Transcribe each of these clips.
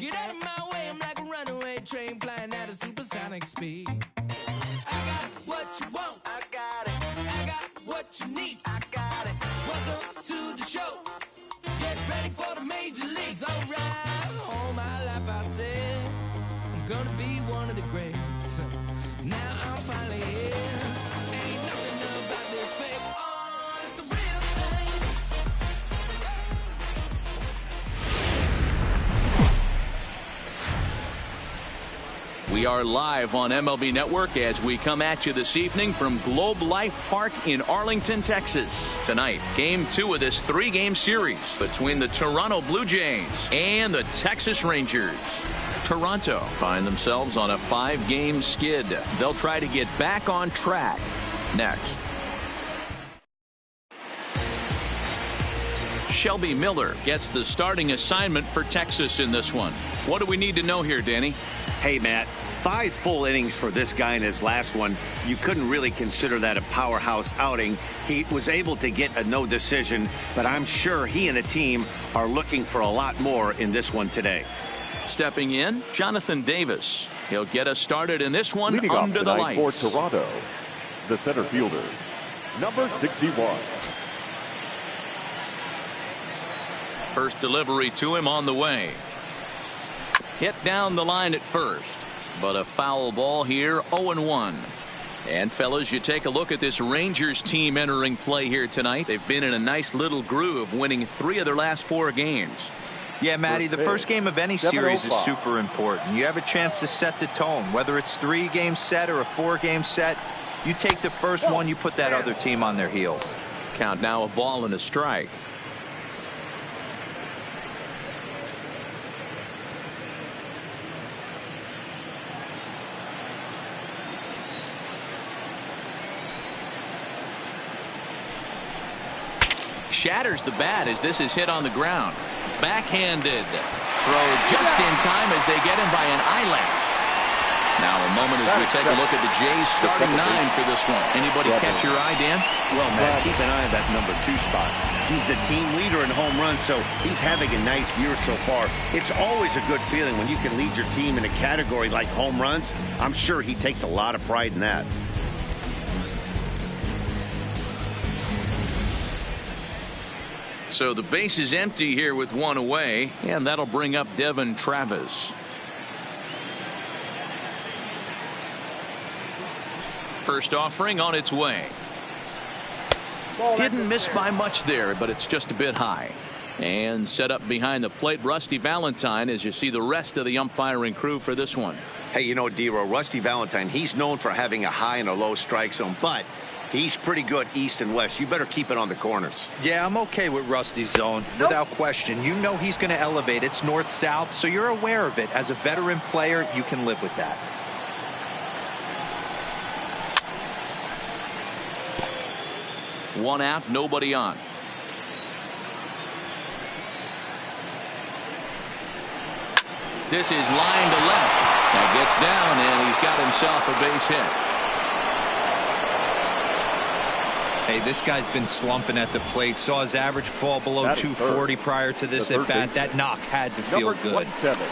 Get out of my way, I'm like a runaway train flying at a supersonic speed. I got what you want, I got it. I got what you need, I got it. Welcome to the show. Get ready for the major leagues, alright. All my life I said I'm gonna be one of the greats. Now I'm finally here. Ain't nothing about this fake. Oh, it's the real thing. We are live on MLB Network as we come at you this evening from Globe Life Park in Arlington, Texas. Tonight, Game 2 of this 3-game series between the Toronto Blue Jays and the Texas Rangers. Toronto find themselves on a 5-game skid. They'll try to get back on track next. Shelby Miller gets the starting assignment for Texas in this one. What do we need to know here, Danny? Hey, Matt. 5 full innings for this guy in his last one. You couldn't really consider that a powerhouse outing. He was able to get a no decision, but I'm sure he and the team are looking for a lot more in this one today. Stepping in, Jonathan Davis. He'll get us started in this one. Leading under the lights. For Toronto, the center fielder, number 61. First delivery to him on the way. Hit down the line at first, but a foul ball here, 0-1. And fellas, you take a look at this Rangers team entering play here tonight. They've been in a nice little groove, winning 3 of their last 4 games. Yeah, Matty, the first game of any series is super important. You have a chance to set the tone, whether it's 3-game set or a 4-game set. You take the first one, you put that other team on their heels. Count now, a ball and a strike. Shatters the bat as this is hit on the ground. Backhanded throw just in time as they get him by an eyelash. Now a moment as we take a look at the Jays starting 9 for this one. Anybody catch your eye, Dan? Well, Matt, keep an eye on that number 2 spot. He's the team leader in home runs, so he's having a nice year so far. It's always a good feeling when you can lead your team in a category like home runs. I'm sure he takes a lot of pride in that. So the base is empty here with 1 away, and that'll bring up Devon Travis. First offering on its way. Didn't miss by much there, but it's just a bit high. And set up behind the plate, Rusty Valentine, as you see the rest of the umpiring crew for this one. Hey, you know, D-Row, Rusty Valentine, he's known for having a high and a low strike zone, but he's pretty good east and west. You better keep it on the corners. Yeah, I'm okay with Rusty's zone, without question. You know he's going to elevate. It's north-south, so you're aware of it. As a veteran player, you can live with that. One out, nobody on. This is line to left. That gets down, and he's got himself a base hit. Hey, this guy's been slumping at the plate. Saw his average fall below 240 prior to this at bat. That knock had to feel good. 27.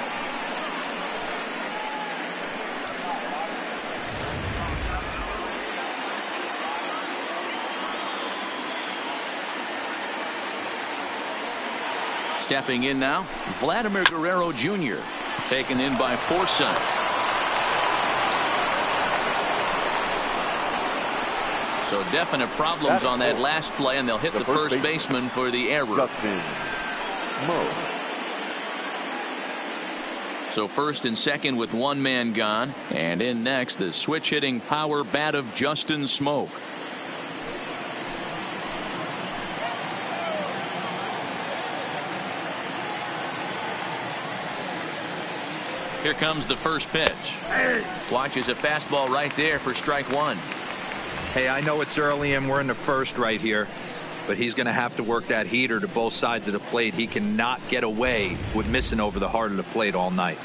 Stepping in now, Vladimir Guerrero Jr. taken in by Forsythe. So definite problems on that last play, and they'll hit the first baseman for the error. Justin Smoak. So first and second with 1 man gone, and in next the switch hitting power bat of Justin Smoak. Here comes the first pitch. Watches a fastball right there for strike 1. Hey, I know it's early and we're in the first right here, but he's going to have to work that heater to both sides of the plate. He cannot get away with missing over the heart of the plate all night.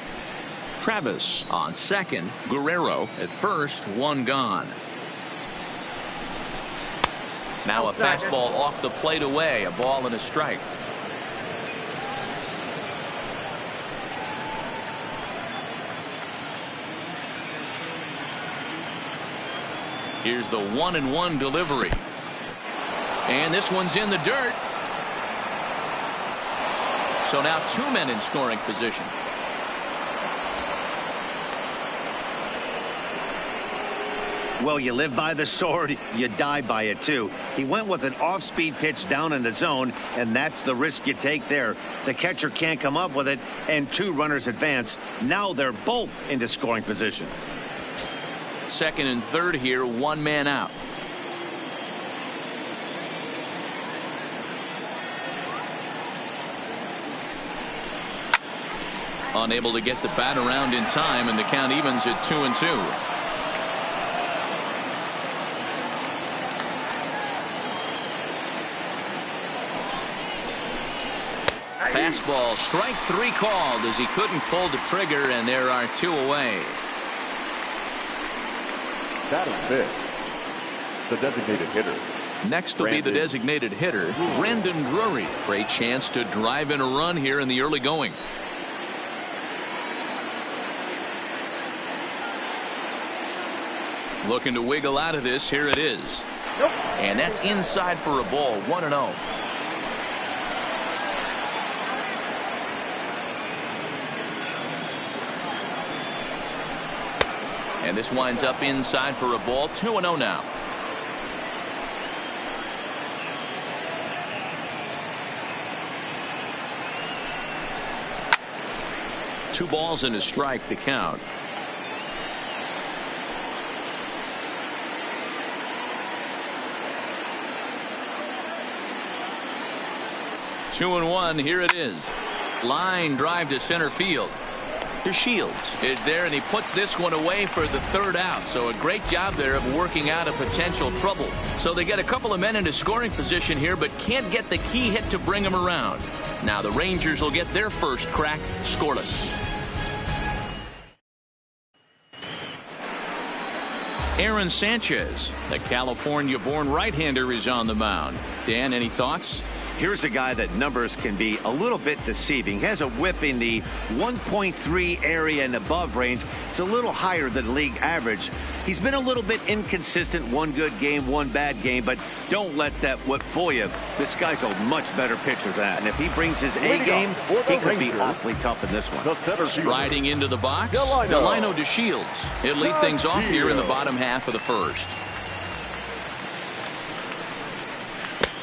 Travis on second, Guerrero at first, 1 gone. Now a fastball off the plate away, a ball and a strike. Here's the 1-1 delivery. And this one's in the dirt. So now 2 men in scoring position. Well, you live by the sword, you die by it too. He went with an off-speed pitch down in the zone, and that's the risk you take there. The catcher can't come up with it, and 2 runners advance. Now they're both into scoring position. Second and third here, 1 man out. Unable to get the bat around in time, and the count evens at 2-2. Fastball, strike 3 called as he couldn't pull the trigger, and there are 2 away. That is big. The designated hitter. Next will be the designated hitter, Brandon Drury. Great chance to drive in a run here in the early going. Looking to wiggle out of this. Here it is. And that's inside for a ball. 1-0. And this winds up inside for a ball. 2-0 now. Two balls and a strike to count. Two and one. Here it is. Line drive to center field. DeShields is there, and he puts this one away for the 3rd out. So a great job there of working out a potential trouble. So they get a couple of men into scoring position here, but can't get the key hit to bring them around. Now the Rangers will get their first crack scoreless. Aaron Sanchez, the California-born right-hander, is on the mound. Dan, any thoughts? Here's a guy that numbers can be a little bit deceiving. He has a whip in the 1.3 area and above range. It's a little higher than league average. He's been a little bit inconsistent. One good game, one bad game, but don't let that whip fool you. This guy's a much better pitcher than that. And if he brings his A game, he could be awfully tough in this one. Striding into the box, Delino DeShields. He'll lead things off here in the bottom half of the first.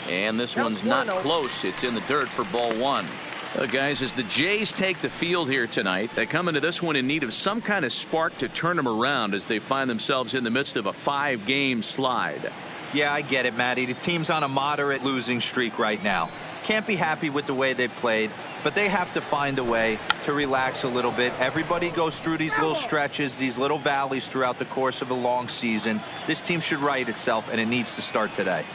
And this one's not close. It's in the dirt for ball 1. Guys, as the Jays take the field here tonight, they come into this one in need of some kind of spark to turn them around as they find themselves in the midst of a 5-game slide. Yeah, I get it, Matty. The team's on a moderate losing streak right now. Can't be happy with the way they've played, but they have to find a way to relax a little bit. Everybody goes through these little stretches, these little valleys throughout the course of a long season. This team should right itself, and it needs to start today.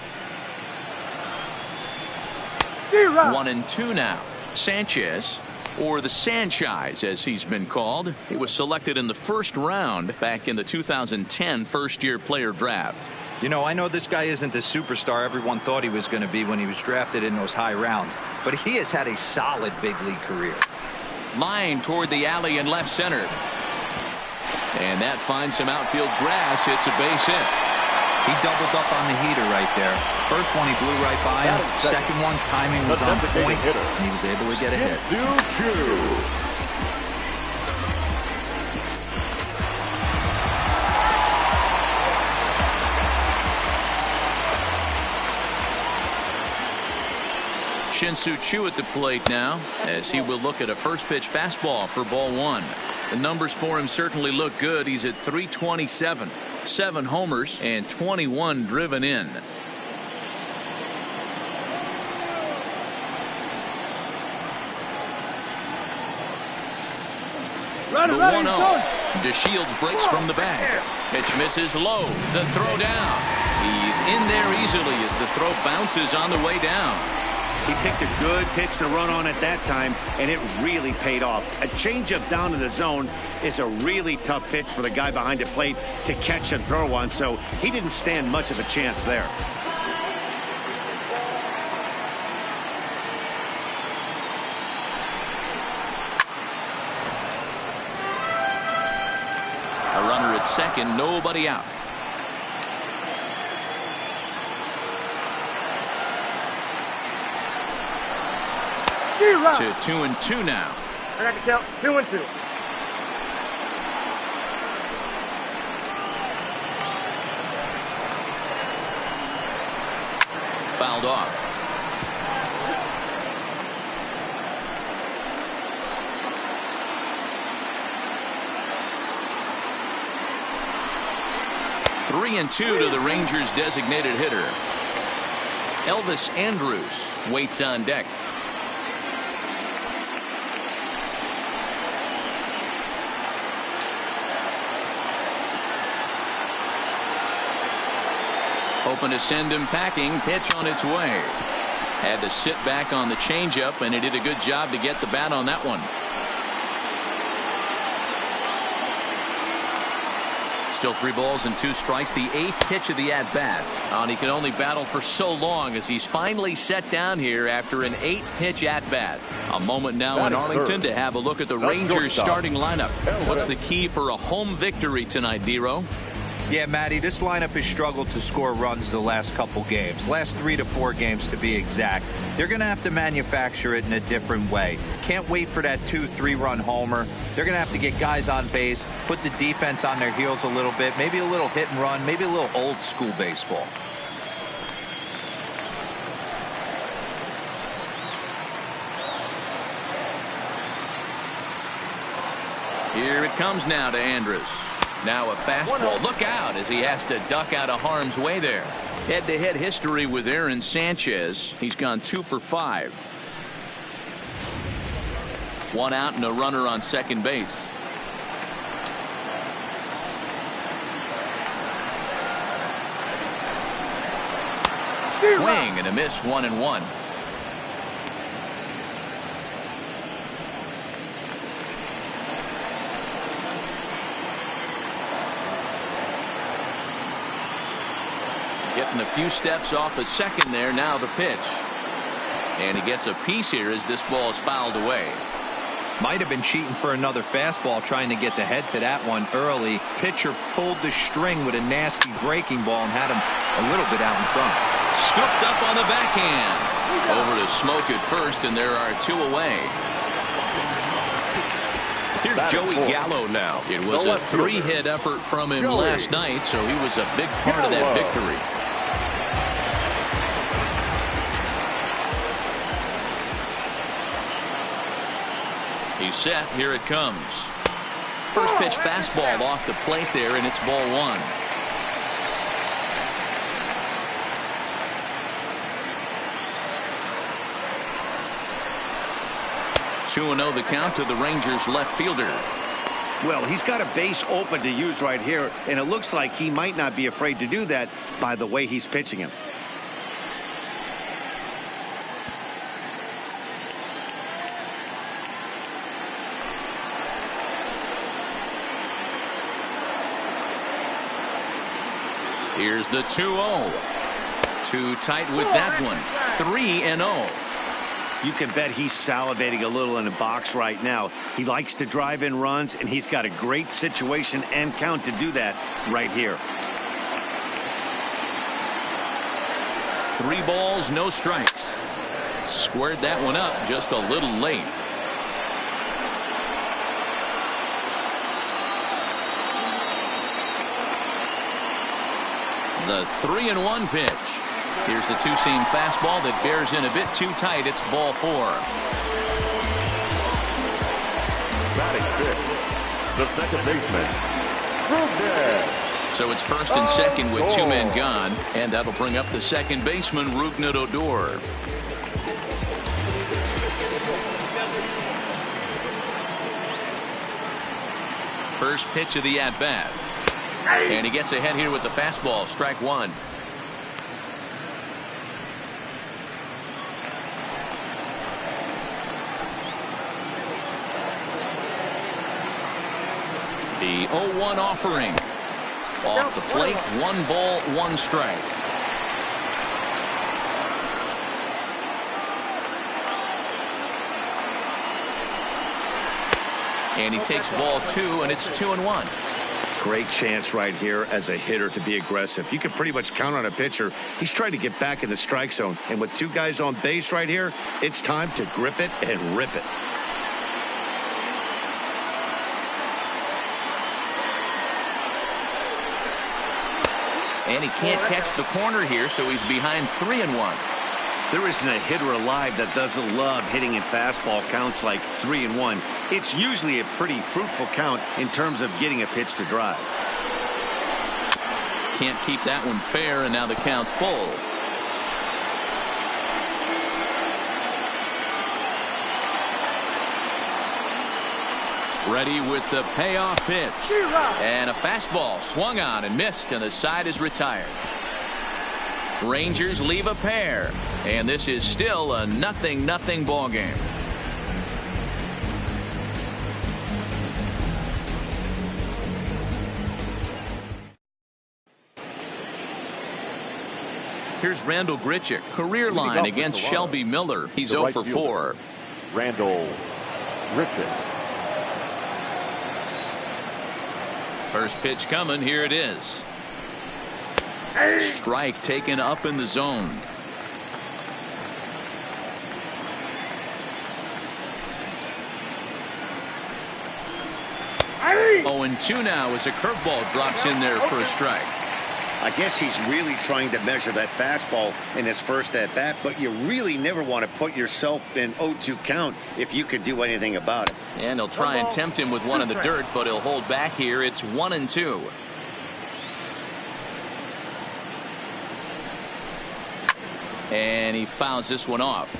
1-2 now. Sanchez, or the Sanchez as he's been called. He was selected in the 1st round back in the 2010 first-year player draft. You know, I know this guy isn't the superstar everyone thought he was going to be when he was drafted in those high rounds, but he has had a solid big league career. Line toward the alley in left center. And that finds some outfield grass. It's a base hit. He doubled up on the heater right there. First one, he blew right by him. Second one, timing was on point, and he was able to get a hit. Shin-Soo Choo at the plate now as he will look at a first pitch fastball for ball 1. The numbers for him certainly look good. He's at .327. 7 homers and 21 driven in. The 1-0. DeShields breaks from the bag. Pitch misses low. The throw down. He's in there easily as the throw bounces on the way down. He picked a good pitch to run on at that time, and it really paid off. A changeup down in the zone is a really tough pitch for the guy behind the plate to catch and throw on, so he didn't stand much of a chance there. A runner at second, nobody out. to 2-2 now. I got to count 2-2. Fouled off. Three and 2 to the Rangers' designated hitter. Elvis Andrus waits on deck. Hoping to send him packing. Pitch on its way. Had to sit back on the changeup, and he did a good job to get the bat on that one. Still 3 balls and 2 strikes. The 8th pitch of the at-bat. And he can only battle for so long as he's finally set down here after an 8-pitch at-bat. A moment now in Arlington to have a look at the Rangers starting lineup. What's the key for a home victory tonight, Dero? Yeah, Matty, this lineup has struggled to score runs the last couple games. Last 3 to 4 games to be exact. They're going to have to manufacture it in a different way. Can't wait for that 2-3 run homer. They're going to have to get guys on base, put the defense on their heels a little bit, maybe a little hit and run, maybe a little old school baseball. Here it comes now to Andrus. Now a fastball. Look out as he has to duck out of harm's way there. Head-to-head history with Aaron Sanchez. He's gone 2 for 5. 1 out and a runner on second base. Swing and a miss, 1-1. Getting a few steps off a second there. Now the pitch. And he gets a piece here as this ball is fouled away. Might have been cheating for another fastball, trying to get the head to that one early. Pitcher pulled the string with a nasty breaking ball and had him a little bit out in front. Scooped up on the backhand. Over to Smoke at first, and there are 2 away. Here's Joey Gallo now. It was a 3-hit effort from him last night, so he was a big part of that victory. He's set. Here it comes. First pitch fastball off the plate there, and it's ball 1. Two 2-0 the count to the Rangers left fielder. Well, he's got a base open to use right here, and it looks like he might not be afraid to do that by the way he's pitching him. Here's the 2-0. Too tight with that one. 3-0. You can bet he's salivating a little in the box right now. He likes to drive in runs, and he's got a great situation and count to do that right here. 3 balls, no strikes. Squared that one up just a little late. The 3-1 pitch. Here's the two-seam fastball that bears in a bit too tight. It's ball 4. Batting fifth, the second baseman, Rougned. So it's first and second with 2 men gone, and that'll bring up the second baseman, Rougned Odor. First pitch of the at-bat. And he gets ahead here with the fastball. Strike 1. The 0-1 offering. Off the plate, 1 ball, 1 strike. And he takes ball 2, and it's 2-1. Great chance right here as a hitter to be aggressive. You can pretty much count on a pitcher. He's trying to get back in the strike zone. And with two guys on base right here, it's time to grip it and rip it. And he can't catch the corner here, so he's behind 3-1. There isn't a hitter alive that doesn't love hitting in fastball counts like 3-1. It's usually a pretty fruitful count in terms of getting a pitch to drive. Can't keep that one fair, and now the count's full. Ready with the payoff pitch. And a fastball swung on and missed, and the side is retired. Rangers leave a pair, and this is still a 0-0 ball game. Here's Randall Grichuk, career line against Shelby Miller. He's 0 for 4. Randall Grichuk. First pitch coming. Here it is. Strike taken up in the zone. Oh, and 2 now as a curveball drops in there for a strike. I guess he's really trying to measure that fastball in his first at bat, but you really never want to put yourself in 0-2 count if you could do anything about it. And he'll try and tempt him with one in the dirt, but he'll hold back here. It's 1-2. And he fouls this one off.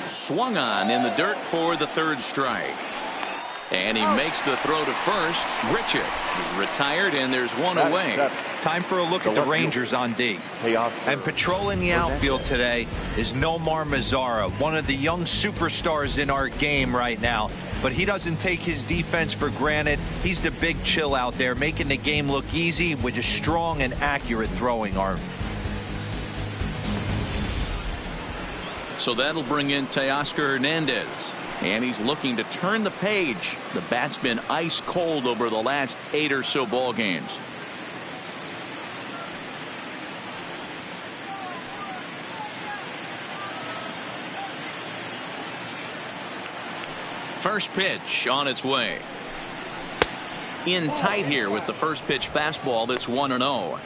Swung on in the dirt for the third strike. And he makes the throw to first. Grichuk is retired, and there's one away. Time for a look at the Rangers on D. And patrolling the outfield today is Nomar Mazara, one of the young superstars in our game right now. But he doesn't take his defense for granted. He's the big chill out there, making the game look easy with a strong and accurate throwing arm. So that'll bring in Teoscar Hernandez. And he's looking to turn the page. The bat's been ice cold over the last 8 or so ball games. First pitch on its way. In tight here with the first pitch fastball that's 1-0.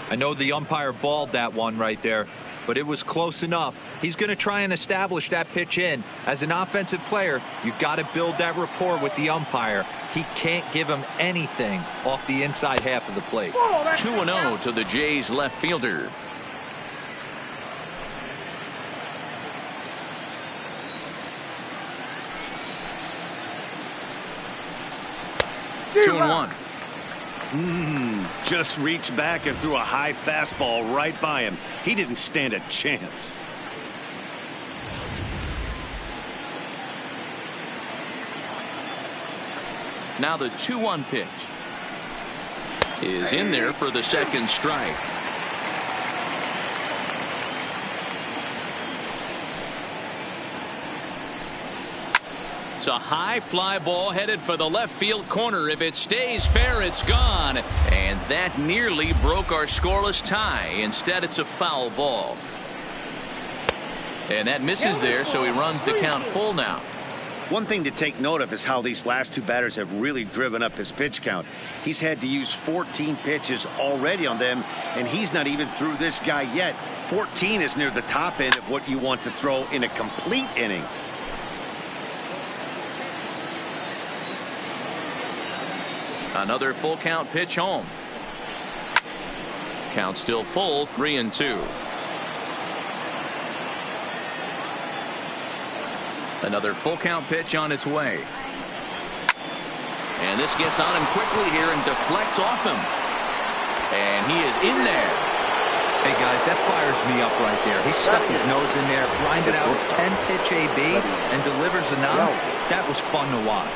I know the umpire balled that one right there, but it was close enough. He's going to try and establish that pitch in. As an offensive player, you've got to build that rapport with the umpire. He can't give him anything off the inside half of the plate. 2-0 to the Jays left fielder. Two and 1. Just reached back and threw a high fastball right by him. He didn't stand a chance. Now the 2-1 pitch is in there for the second strike. It's a high fly ball headed for the left field corner. If it stays fair, it's gone. And that nearly broke our scoreless tie. Instead, it's a foul ball. And that misses there, so he runs the count full now. One thing to take note of is how these last two batters have really driven up his pitch count. He's had to use 14 pitches already on them, and he's not even through this guy yet. 14 is near the top end of what you want to throw in a complete inning. Another full count pitch home. Count still full, 3-2. Another full count pitch on its way. And this gets on him quickly here and deflects off him. And he is in there. Hey, guys, that fires me up right there. He stuck his nose in there, grinded out a 10-pitch AB, and delivers a knock. That was fun to watch.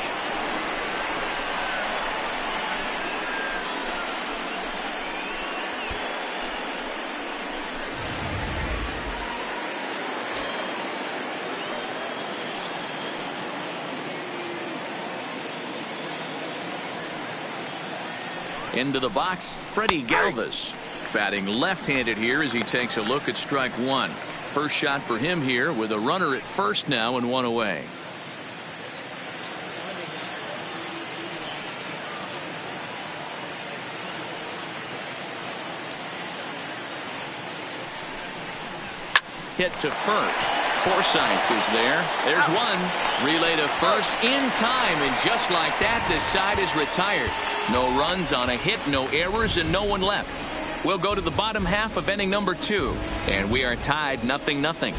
Into the box, Freddie Galvis. Batting left-handed here as he takes a look at strike one. First shot for him here with a runner at first now and one away. Hit to first. Forsythe is there. There's one. Relay to first in time, and just like that, this side is retired. No runs on a hit, no errors, and no one left. We'll go to the bottom half of inning number 2, and we are tied 0-0.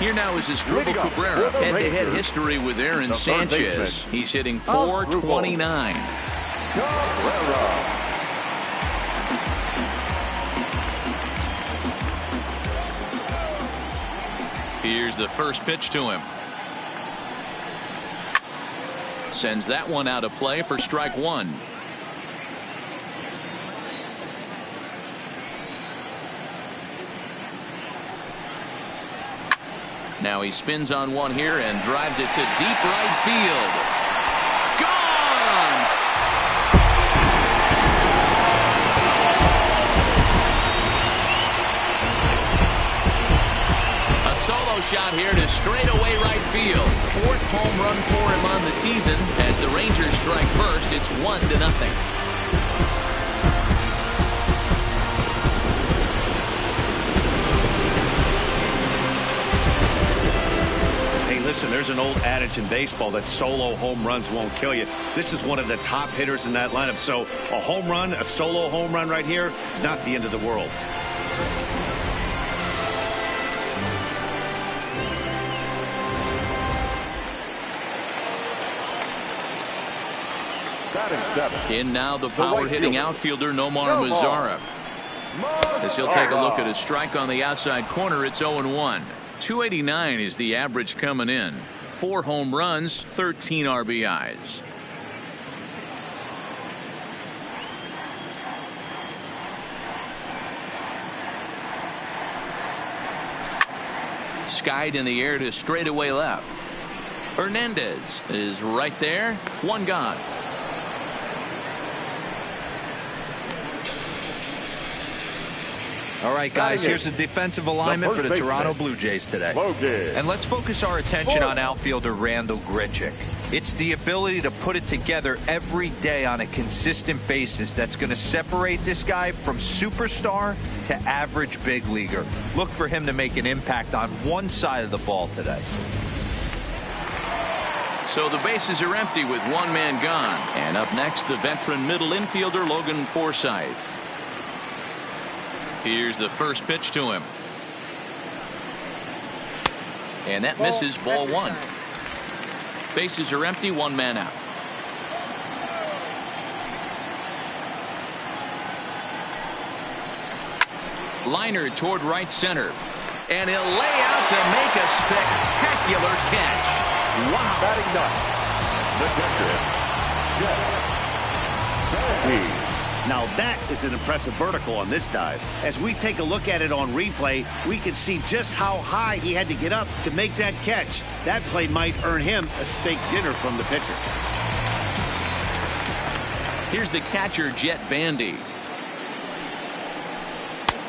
Here now is Asdrubal Cabrera. Head-to-head history with Aaron Sanchez. He's hitting .429. Here's the first pitch to him. Sends that one out of play for strike one. Now he spins on one here and drives it to deep right field. Gone! A solo shot here to straightaway right field. 4th home run for him on the season. As the Rangers strike first, it's 1-0. Listen, there's an old adage in baseball that solo home runs won't kill you. This is one of the top hitters in that lineup. So a home run, a solo home run right here, is not the end of the world. In now the power-hitting outfielder Nomar Mazara. As he'll take a look at a strike on the outside corner, it's 0-1. 289 is the average coming in. 4 home runs, 13 RBIs. Skied in the air to straightaway left. Hernandez is right there. One gone. All right, guys, here's the defensive alignment for the Toronto Blue Jays today. And let's focus our attention on outfielder Randal Grichuk. It's the ability to put it together every day on a consistent basis that's going to separate this guy from superstar to average big leaguer. Look for him to make an impact on one side of the ball today. So the bases are empty with one man gone. And up next, the veteran middle infielder Logan Forsythe. Here's the first pitch to him. And that misses, ball one. Bases are empty, one man out. Liner toward right center. And he'll lay out to make a spectacular catch. Wow. Batting ninth, the catcher, Jeff. Now that is an impressive vertical on this dive. As we take a look at it on replay, we can see just how high he had to get up to make that catch. That play might earn him a steak dinner from the pitcher. Here's the catcher, Jet Bandy.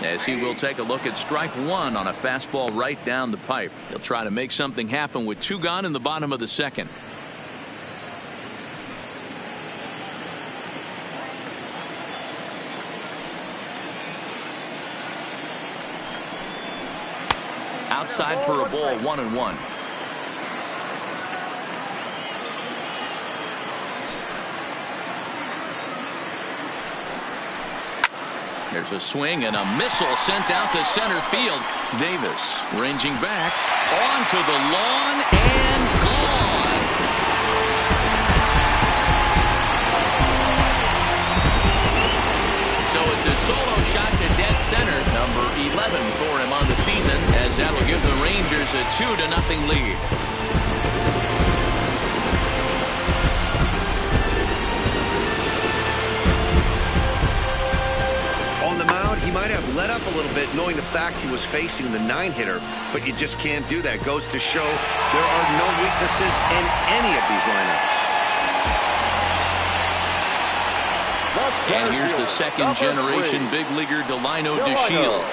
As he will take a look at strike one on a fastball right down the pipe. He'll try to make something happen with 2 gone in the bottom of the second. Outside for a ball, 1-1. There's a swing and a missile sent out to center field. Davis ranging back onto the lawn and gone. So it's a solo shot to dead center, number 11 for him on the season, as that'll give the Rangers a 2-0 lead. He might have let up a little bit knowing the fact he was facing the 9-hitter, but you just can't do that. Goes to show there are no weaknesses in any of these lineups. And here's the second-generation big leaguer Delino DeShields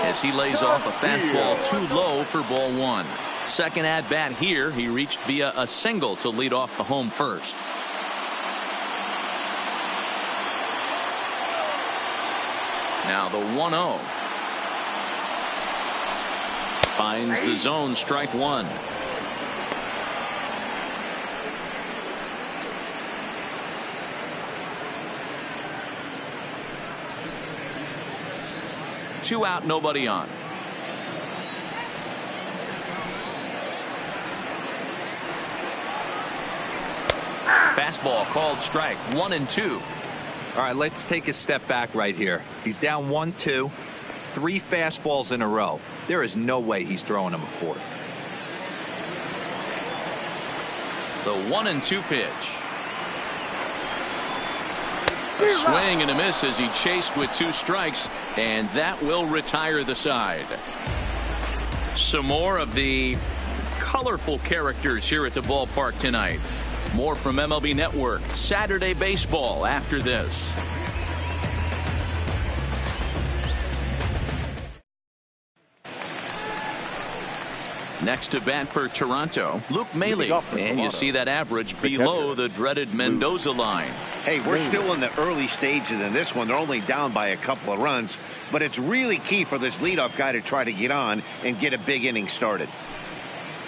as he lays off a fastball too low for ball 1. Second at-bat here, he reached via a single to lead off the home first. Now the 1-0. Finds the zone, strike one. Two out, nobody on. Fastball called strike, 1-2. All right, let's take a step back right here. He's down 1-2, 3 fastballs in a row. There is no way he's throwing him a fourth. The 1-2 pitch. A swing and a miss as he chased with 2 strikes, and that will retire the side. Some more of the colorful characters here at the ballpark tonight. More from MLB Network Saturday Baseball after this. Next to bat for Toronto, Luke Maile, and you see that average below the dreaded Mendoza line. Hey, we're still in the early stages in this one. They're only down by a couple of runs, but it's really key for this leadoff guy to try to get on and get a big inning started.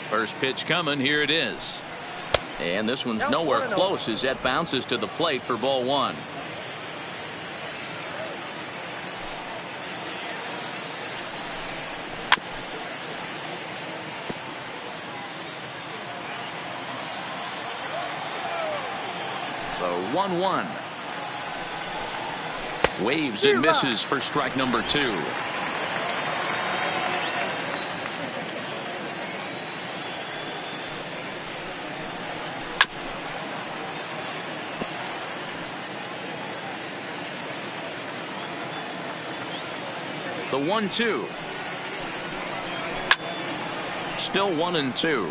First pitch coming, here it is. And this one's nowhere close as that bounces to the plate for ball 1. The 1-1. Waves and misses for strike number 2. The 1-2. Still 1-2.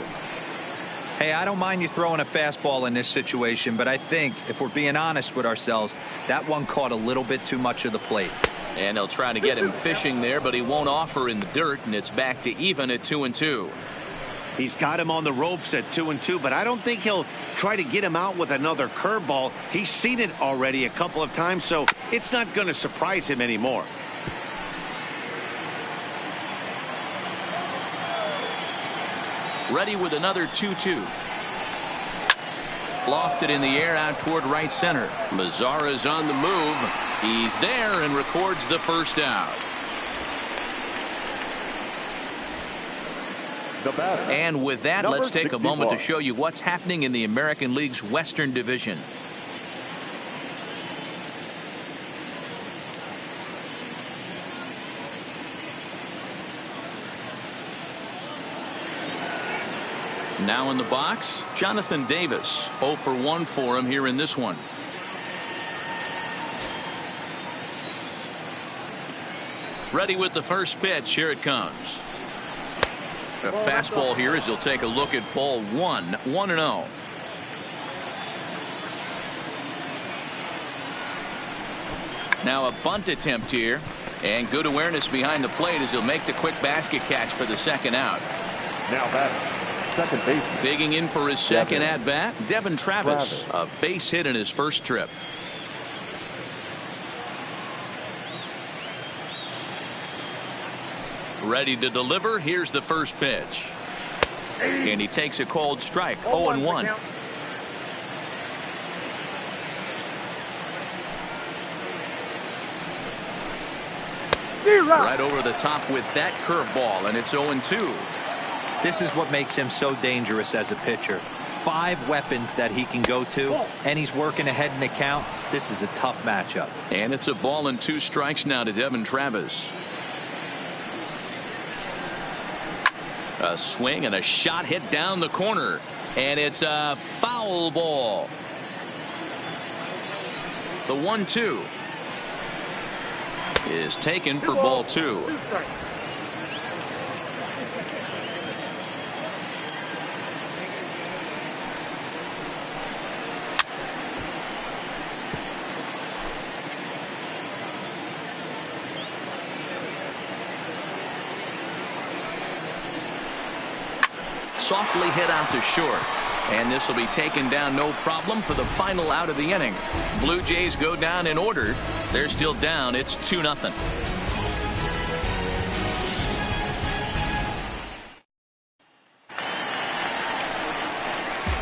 Hey, I don't mind you throwing a fastball in this situation, but I think if we're being honest with ourselves, that one caught a little bit too much of the plate. And they'll try to get him fishing there, but he won't offer in the dirt, and it's back to even at 2-2. He's got him on the ropes at 2-2, but I don't think he'll try to get him out with another curveball. He's seen it already a couple of times, so it's not going to surprise him anymore. Ready with another 2-2. Lofted in the air out toward right center. Mazara's on the move. He's there and records the first out. And with that, let's take a moment to show you what's happening in the American League's Western Division. Now in the box, Jonathan Davis. 0 for 1 for him here in this one. Ready with the first pitch. Here it comes. A fastball here as he'll take a look at ball 1. 1-0. Now a bunt attempt here. And good awareness behind the plate as he'll make the quick basket catch for the second out. Now batting. Second base. Digging in for his second at-bat, Devin Travis. A base hit in his first trip. Ready to deliver. Here's the first pitch. And he takes a cold strike. 0-1. Right over the top with that curveball, and it's 0-2. This is what makes him so dangerous as a pitcher. 5 weapons that he can go to, and he's working ahead in the count. This is a tough matchup. And it's a ball and 2 strikes now to Devin Travis. A swing and a shot hit down the corner, and it's a foul ball. The 1-2 is taken for ball 2. Softly hit out to short, and this will be taken down no problem for the final out of the inning. Blue Jays go down in order. They're still down. It's 2-0.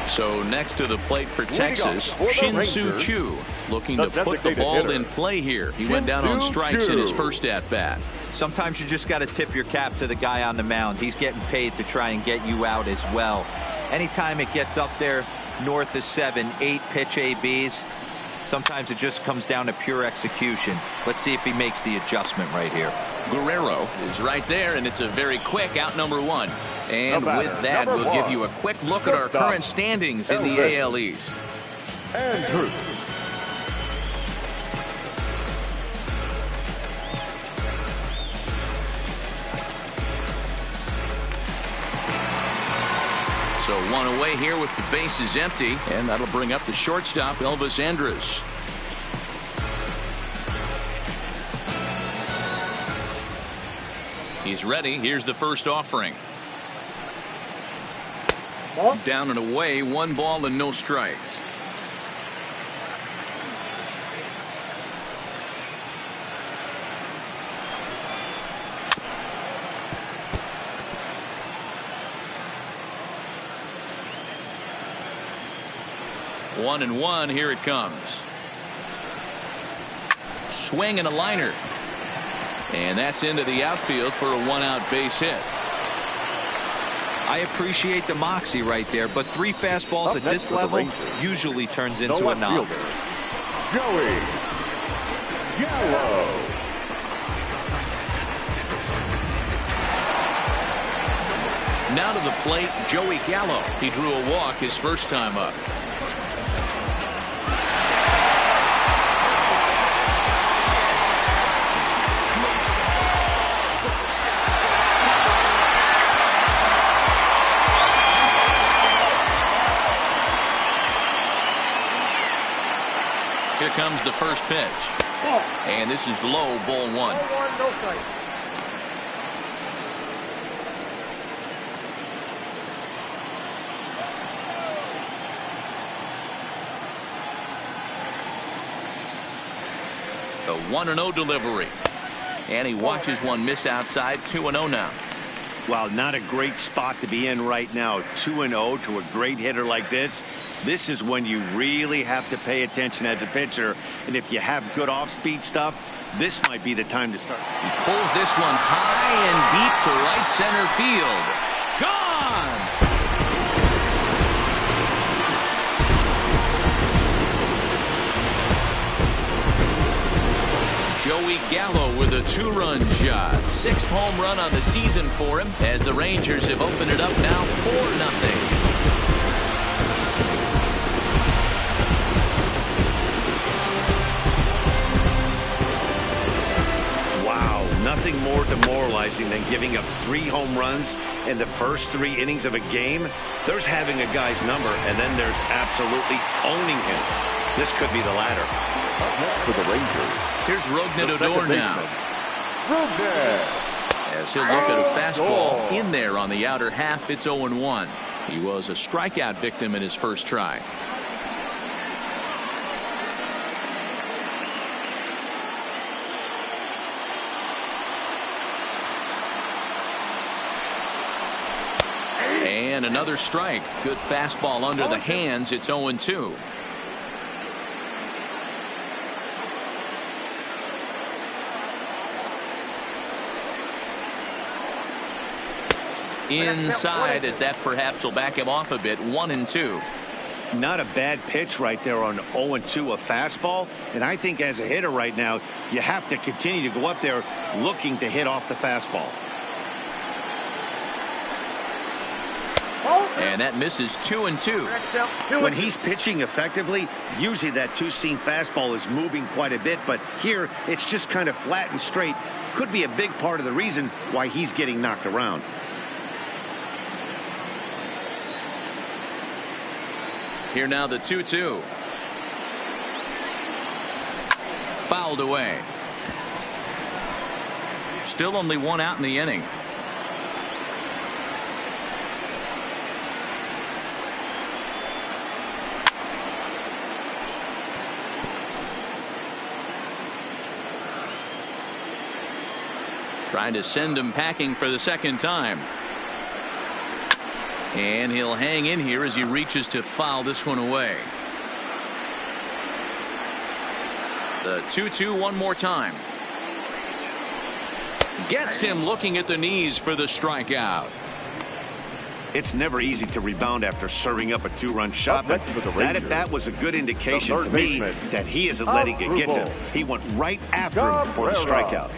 So next to the plate for Texas, Shin-Soo Choo looking to put the ball in play here. He went down on strikes in his first at bat. Sometimes you just got to tip your cap to the guy on the mound. He's getting paid to try and get you out as well. Anytime it gets up there north of 7, 8 pitch ABs, sometimes it just comes down to pure execution. Let's see if he makes the adjustment right here. Guerrero is right there, and it's a very quick out number 1. And with that, we'll give you a quick look at our current standings in the AL East. Andrew. So 1 away here with the bases empty, and that'll bring up the shortstop, Elvis Andrus. He's ready. Here's the first offering. Down and away, 1 ball and no strikes. One and 1, here it comes. Swing and a liner. And that's into the outfield for a 1-out base hit. I appreciate the moxie right there, but 3 fastballs at this level usually turns into a knock. Joey Gallo. Now to the plate, Joey Gallo. He drew a walk his first time up. Here comes the first pitch. And this is low, ball 1. The 1-0 delivery. And he watches one miss outside. 2-0 now. Well, not a great spot to be in right now. 2-0 to a great hitter like this. This is when you really have to pay attention as a pitcher. And if you have good off-speed stuff, this might be the time to start. He pulls this one high and deep to right center field. Gone! Joey Gallo with a 2-run shot. 6th home run on the season for him as the Rangers have opened it up now 4-0. Nothing more demoralizing than giving up 3 home runs in the first 3 innings of a game. There's having a guy's number, and then there's absolutely owning him. This could be the latter. Up next for the Rangers. Here's Rougned Odor now. Rougned. As he'll look at a fastball in there on the outer half, it's 0-1. He was a strikeout victim in his first try. And another strike. Good fastball under the hands. It's 0-2. inside, as that perhaps will back him off a bit. 1-2. Not a bad pitch right there on 0-2, a fastball. And I think as a hitter right now, you have to continue to go up there looking to hit off the fastball. And that misses. 2-2. When he's pitching effectively, usually that two-seam fastball is moving quite a bit, but here it's just kind of flat and straight. Could be a big part of the reason why he's getting knocked around. Here now the 2-2. Fouled away. Still only one out in the inning. Trying to send him packing for the second time. And he'll hang in here as he reaches to foul this one away. The 2-2 one more time. Gets him looking at the knees for the strikeout. It's never easy to rebound after serving up a two-run shot, but that at bat was a good indication to me that he isn't letting it get to him. He went right after him for the strikeout.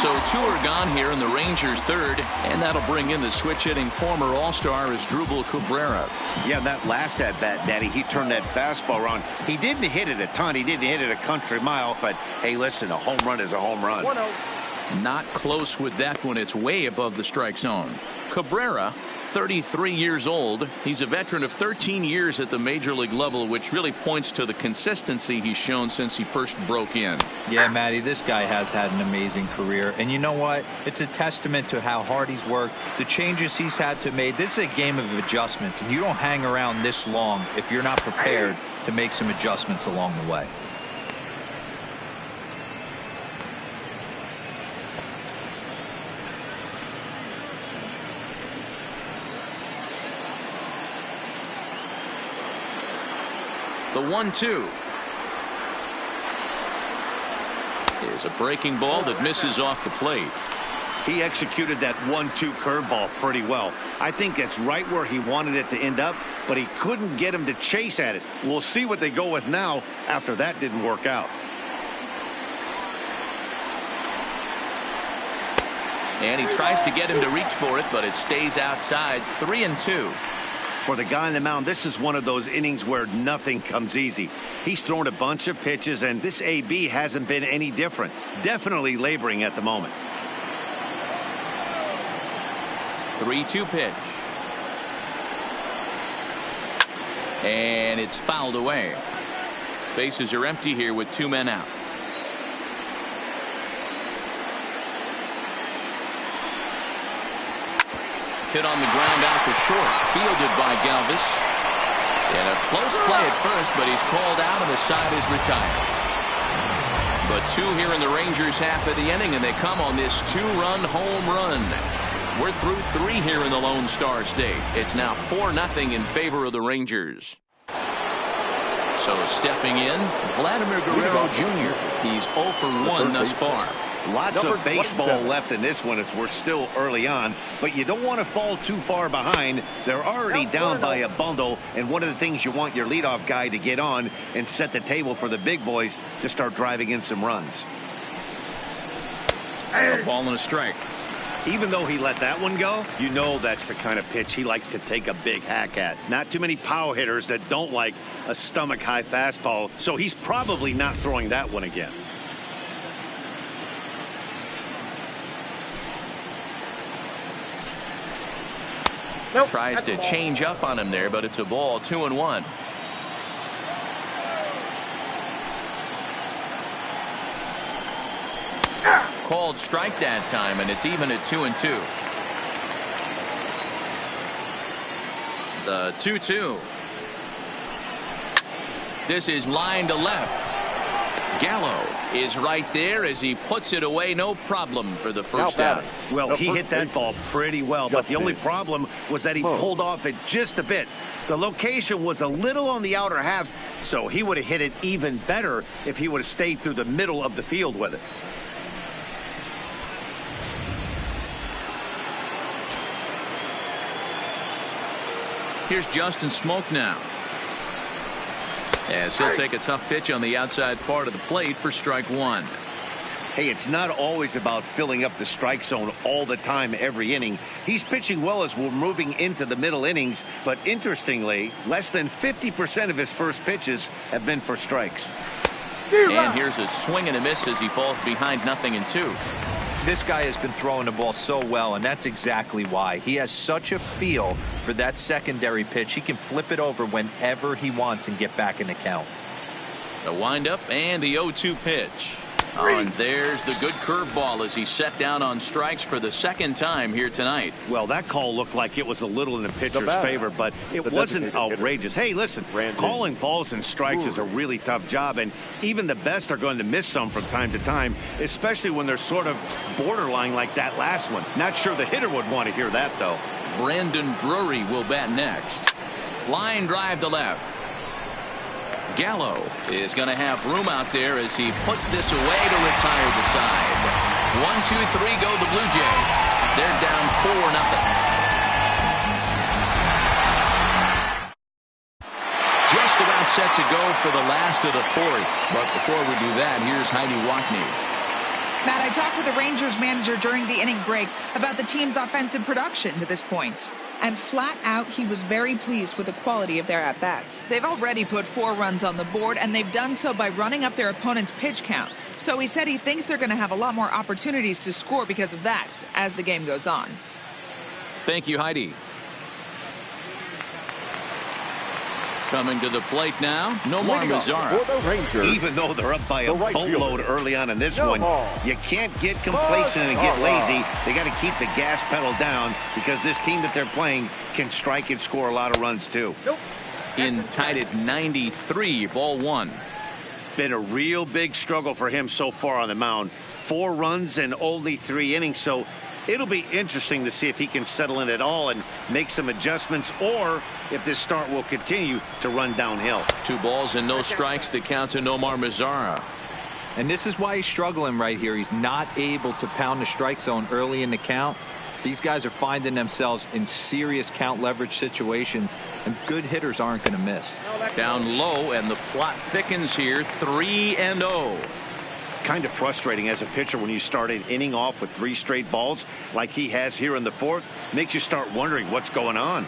So two are gone here in the Rangers' third, and that'll bring in the switch-hitting former All-Star Asdrubal Cabrera. Yeah, that last at-bat, Daddy, he turned that fastball around. He didn't hit it a ton. He didn't hit it a country mile, but, hey, listen, a home run is a home run. 1-0. Not close with that one. It's way above the strike zone. Cabrera, 33 years old. He's a veteran of 13 years at the major league level, which really points to the consistency he's shown since he first broke in. Yeah, Matty, this guy has had an amazing career. And you know what? It's a testament to how hard he's worked, the changes he's had to make. This is a game of adjustments, and you don't hang around this long if you're not prepared to make some adjustments along the way. The 1-2 is a breaking ball that misses off the plate. He executed that 1-2 curveball pretty well. I think that's right where he wanted it to end up, but he couldn't get him to chase at it. We'll see what they go with now after that didn't work out. And he tries to get him to reach for it, but it stays outside. 3-2. For the guy on the mound, this is one of those innings where nothing comes easy. He's thrown a bunch of pitches, and this AB hasn't been any different. Definitely laboring at the moment. 3-2 pitch. And it's fouled away. Bases are empty here with two men out. Hit on the ground out to short. Fielded by Galvis. And a close play at first, but he's called out and the side is retired. But two here in the Rangers half of the inning, and they come on this two-run home run. We're through three here in the Lone Star State. It's now 4-0 in favor of the Rangers. So stepping in, Vladimir Guerrero Jr. He's 0 for 1 thus far. Lots of baseball left in this one as we're still early on, but you don't want to fall too far behind. They're already down by a bundle, and one of the things you want your leadoff guy to get on and set the table for the big boys to start driving in some runs. A ball and a strike. Even though he let that one go, you know that's the kind of pitch he likes to take a big hack at. Not too many power hitters that don't like a stomach-high fastball, so he's probably not throwing that one again. Nope. Tries to change up on him there, but it's a ball. 2-1. Called strike that time, and it's even at 2-2. The 2-2. This is line to left. Gallo is right there as he puts it away, no problem for the first out. Well, he hit that ball pretty well, but the only problem was that he pulled off it just a bit. The location was a little on the outer half, so he would have hit it even better if he would have stayed through the middle of the field with it. Here's Justin Smoak now. As he'll take a tough pitch on the outside part of the plate for strike one. Hey, it's not always about filling up the strike zone all the time every inning. He's pitching well as we're moving into the middle innings, but interestingly, less than 50% of his first pitches have been for strikes. And here's a swing and a miss as he falls behind 0-2. This guy has been throwing the ball so well, and that's exactly why. He has such a feel for that secondary pitch. He can flip it over whenever he wants and get back in the count. The windup and the 0-2 pitch. Oh, and there's the good curveball as he set down on strikes for the second time here tonight. Well, that call looked like it was a little in the pitcher's favor, but it wasn't outrageous. Hey, listen, calling balls and strikes is a really tough job, and even the best are going to miss some from time to time, especially when they're sort of borderline like that last one. Not sure the hitter would want to hear that, though. Brandon Drury will bat next. Line drive to left. Gallo is going to have room out there as he puts this away to retire the side. 1-2-3 go the Blue Jays. They're down 4-0. Just about set to go for the last of the fourth. But before we do that, here's Heidi Watney. Matt, I talked with the Rangers manager during the inning break about the team's offensive production to this point. And flat out, he was very pleased with the quality of their at-bats. They've already put 4 runs on the board, and they've done so by running up their opponent's pitch count. So he said he thinks they're going to have a lot more opportunities to score because of that as the game goes on. Thank you, Heidi. Coming to the plate now, Nomar Mazara. Even though they're up by a boatload early on in this one, you can't get complacent and get lazy. They got to keep the gas pedal down because this team that they're playing can strike and score a lot of runs too. In tied at 93, ball one. Been a real big struggle for him so far on the mound. 4 runs and only 3 innings, so it'll be interesting to see if he can settle in at all and make some adjustments, or if this start will continue to run downhill. 2 balls and no strikes to count to Nomar Mazara. And this is why he's struggling right here. He's not able to pound the strike zone early in the count. These guys are finding themselves in serious count leverage situations, and good hitters aren't going to miss. Down low, and the plot thickens here. 3-0. Kind of frustrating as a pitcher when you start an inning off with 3 straight balls like he has here in the 4th. Makes you start wondering what's going on.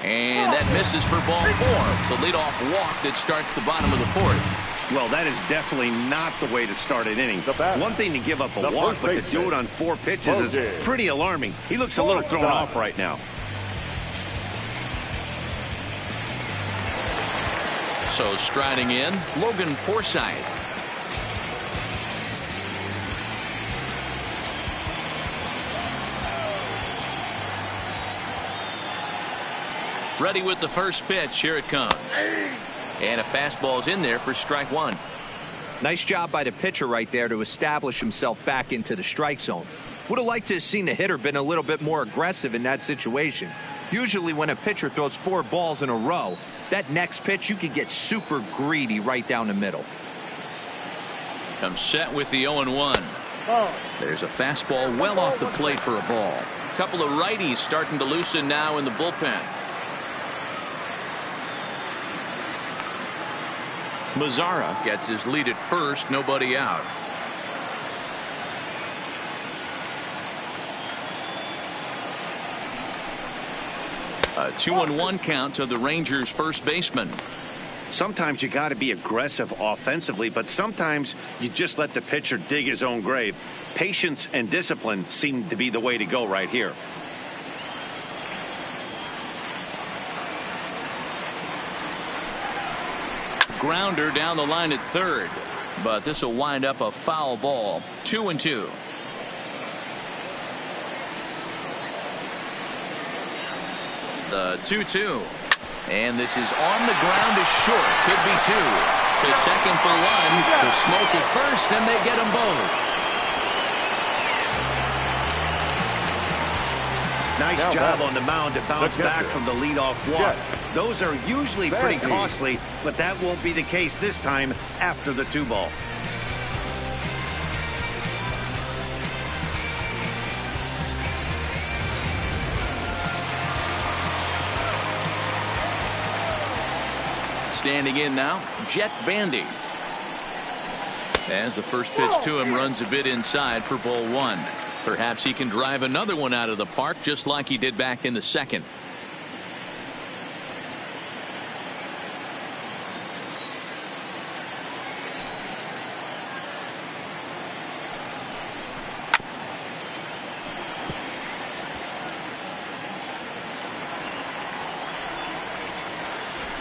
And that misses for ball 4. The leadoff walk that starts the bottom of the 4th. Well, that is definitely not the way to start an inning. One thing to give up a walk, but to do it on 4 pitches is pretty alarming. He looks a little thrown off right now. So striding in, Logan Forsythe. Ready with the first pitch. Here it comes. And a fastball's in there for strike 1. Nice job by the pitcher right there to establish himself back into the strike zone. Would have liked to have seen the hitter been a little bit more aggressive in that situation. Usually when a pitcher throws 4 balls in a row, that next pitch you could get super greedy right down the middle. Comes set with the 0-1. There's a fastball well off the plate for a ball. A couple of righties starting to loosen now in the bullpen. Mazara gets his lead at first, nobody out. A 2-1 count to the Rangers' first baseman. Sometimes you got to be aggressive offensively, but sometimes you just let the pitcher dig his own grave. Patience and discipline seem to be the way to go right here. Grounder down the line at third, but this will wind up a foul ball. 2-2. The 2-2. And this is on the ground is short. Could be two. To second for one. To Smoke at first, and they get them both. Nice job on the mound to bounce back from the leadoff walk. Those are usually pretty costly, but that won't be the case this time after the 2-ball. Standing in now, Jet Bandy. As the first pitch to him runs a bit inside for ball one. Perhaps he can drive another one out of the park just like he did back in the second.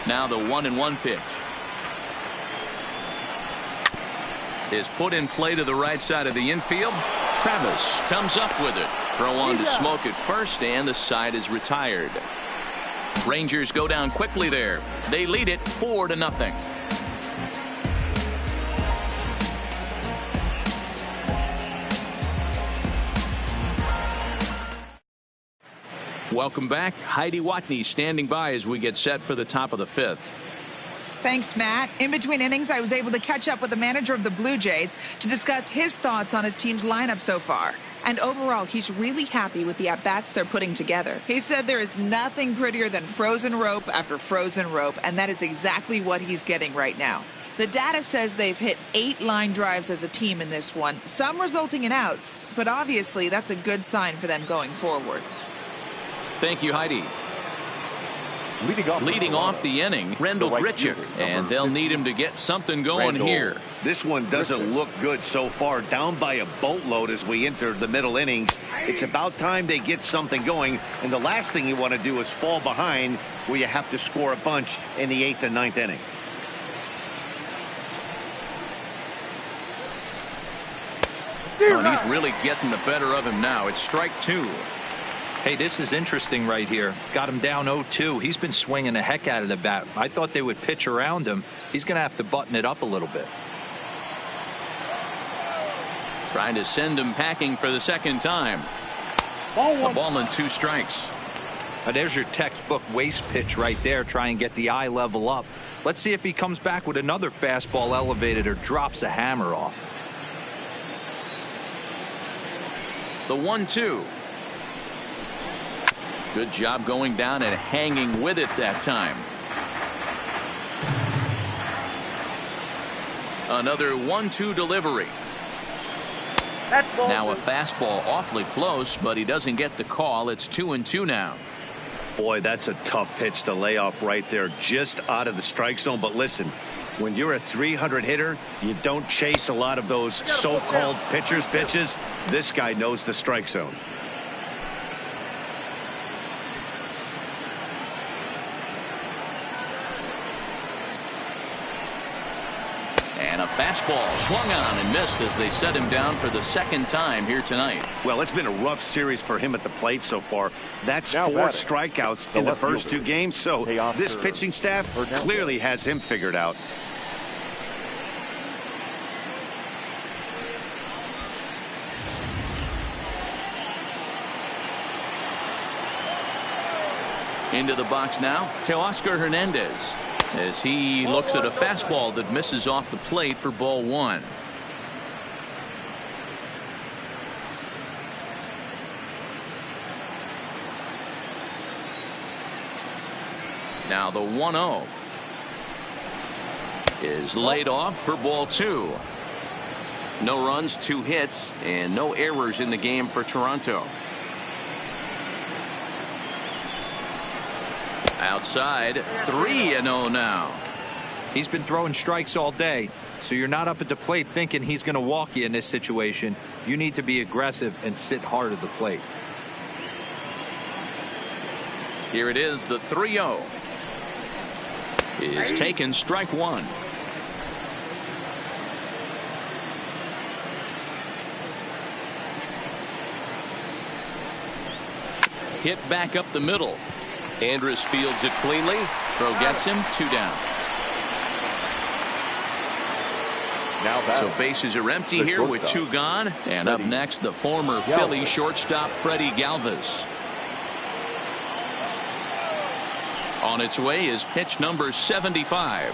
Now the 1-1 pitch is put in play to the right side of the infield. Travis comes up with it. Throw on to Smoke at first, and the side is retired. Rangers go down quickly there. They lead it 4-0. Welcome back. Heidi Watney standing by as we get set for the top of the fifth. Thanks, Matt. In between innings, I was able to catch up with the manager of the Blue Jays to discuss his thoughts on his team's lineup so far. And overall, he's really happy with the at-bats they're putting together. He said there is nothing prettier than frozen rope after frozen rope, and that is exactly what he's getting right now. The data says they've hit 8 line drives as a team in this one, some resulting in outs, but obviously that's a good sign for them going forward. Thank you, Heidi. Leading off the inning, Rendell Grichuk, and they'll need him to get something going here. This one doesn't look good so far. Down by a boatload as we enter the middle innings. It's about time they get something going, and the last thing you want to do is fall behind where you have to score a bunch in the 8th and 9th inning. Oh, and he's really getting the better of him now. It's strike 2. Hey, this is interesting right here. Got him down 0-2. He's been swinging the heck out of the bat. I thought they would pitch around him. He's going to have to button it up a little bit. Trying to send him packing for the second time. A ball and 2 strikes. Now there's your textbook waste pitch right there. Try and get the eye level up. Let's see if he comes back with another fastball elevated or drops a hammer off. The 1-2. Good job going down and hanging with it that time. Another 1-2 delivery. Now a fastball awfully close, but he doesn't get the call. It's 2-2 now. Boy, that's a tough pitch to lay off right there, just out of the strike zone. But listen, when you're a 300 hitter, you don't chase a lot of those so-called pitcher's pitches. This guy knows the strike zone. And a fastball swung on and missed as they set him down for the second time here tonight. Well, it's been a rough series for him at the plate so far. That's 4 strikeouts in the first 2 games. So this pitching staff clearly has him figured out. Into the box now, Teoscar Hernandez, as he looks at a fastball that misses off the plate for ball 1. Now the 1-0 is laid off for ball 2. No runs, 2 hits, and no errors in the game for Toronto. Outside, 3-0 now. He's been throwing strikes all day, so you're not up at the plate thinking he's going to walk you in this situation. You need to be aggressive and sit hard at the plate. Here it is, the 3-0 is taken, strike 1. Hit back up the middle. Andrus fields it cleanly, Throw gets him, 2 down. Now So bases are empty here with 2 gone. And up next, the former Philly shortstop Freddie Galvis. On its way is pitch number 75.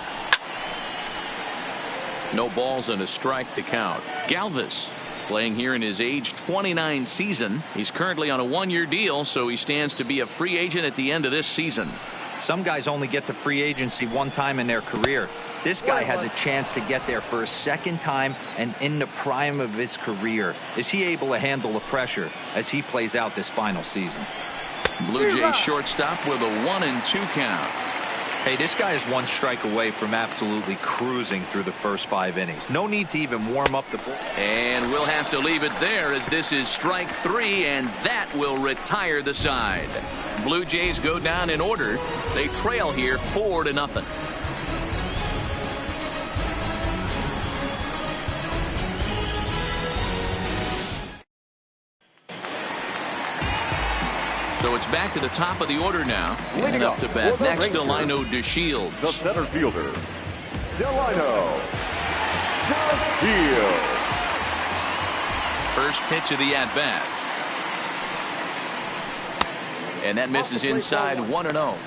No balls and a strike to count. Galvis playing here in his age 29 season. He's currently on a 1-year deal, so he stands to be a free agent at the end of this season. Some guys only get to free agency one time in their career. This guy has a chance to get there for a second time and in the prime of his career. Is he able to handle the pressure as he plays out this final season? Blue Jays shortstop with a 1-2 count. Hey, this guy is 1 strike away from absolutely cruising through the first 5 innings. No need to even warm up the ball. And we'll have to leave it there as this is strike 3, and that will retire the side. Blue Jays go down in order. They trail here 4-0. So it's back to the top of the order now. And up to bat next, Delino DeShields. The center fielder, Delino DeShields. First pitch of the at-bat. And that misses inside, 1-0.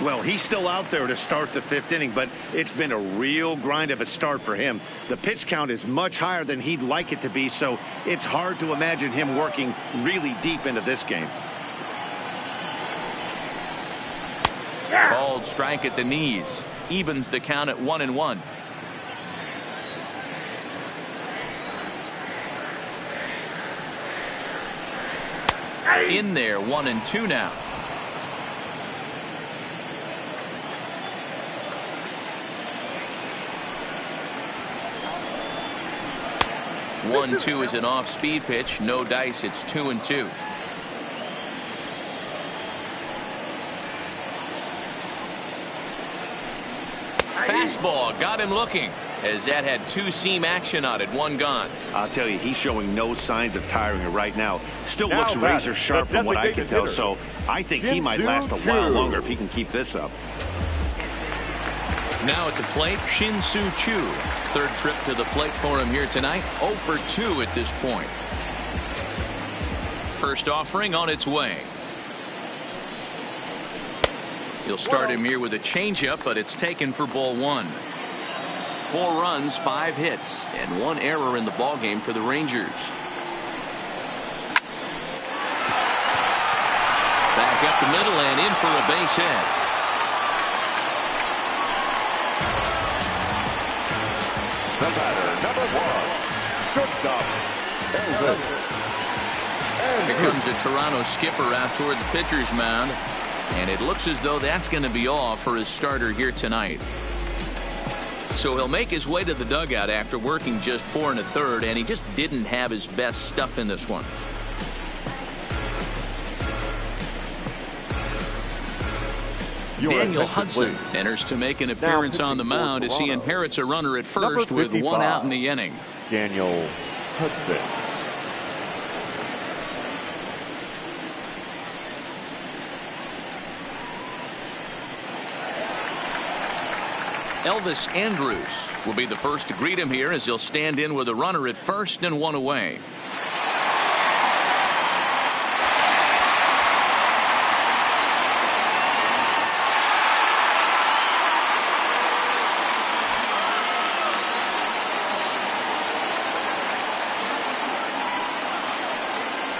Well, he's still out there to start the 5th inning, but it's been a real grind of a start for him. The pitch count is much higher than he'd like it to be, so it's hard to imagine him working really deep into this game. Called strike at the knees. Evens the count at 1-1. In there, 1-2 now. One-two is an off-speed pitch. No dice. It's 2-2. Fastball got him looking as that had 2-seam action on it. 1 gone. I'll tell you, he's showing no signs of tiring right now. Still Now looks razor sharp from what I can tell. hitter. So I think he might last a while longer if he can keep this up. Now at the plate, Shin-Soo Choo. 3rd trip to the plate for him here tonight. 0 for 2 at this point. First offering on its way. He'll start him here with a changeup, but it's taken for ball 1. 4 runs, 5 hits, and 1 error in the ballgame for the Rangers. Back up the middle and in for a base hit. The batter, number 1, shortstop, Elvis. Here comes a Toronto skipper out toward the pitcher's mound. And it looks as though that's going to be all for his starter here tonight. So he'll make his way to the dugout after working just 4 1/3, and he just didn't have his best stuff in this one. Daniel Hudson enters to make an appearance on the mound as he inherits a runner at first with 1 out in the inning. Daniel Hudson. Elvis Andrus will be the first to greet him here as he'll stand in with a runner at first and 1 away.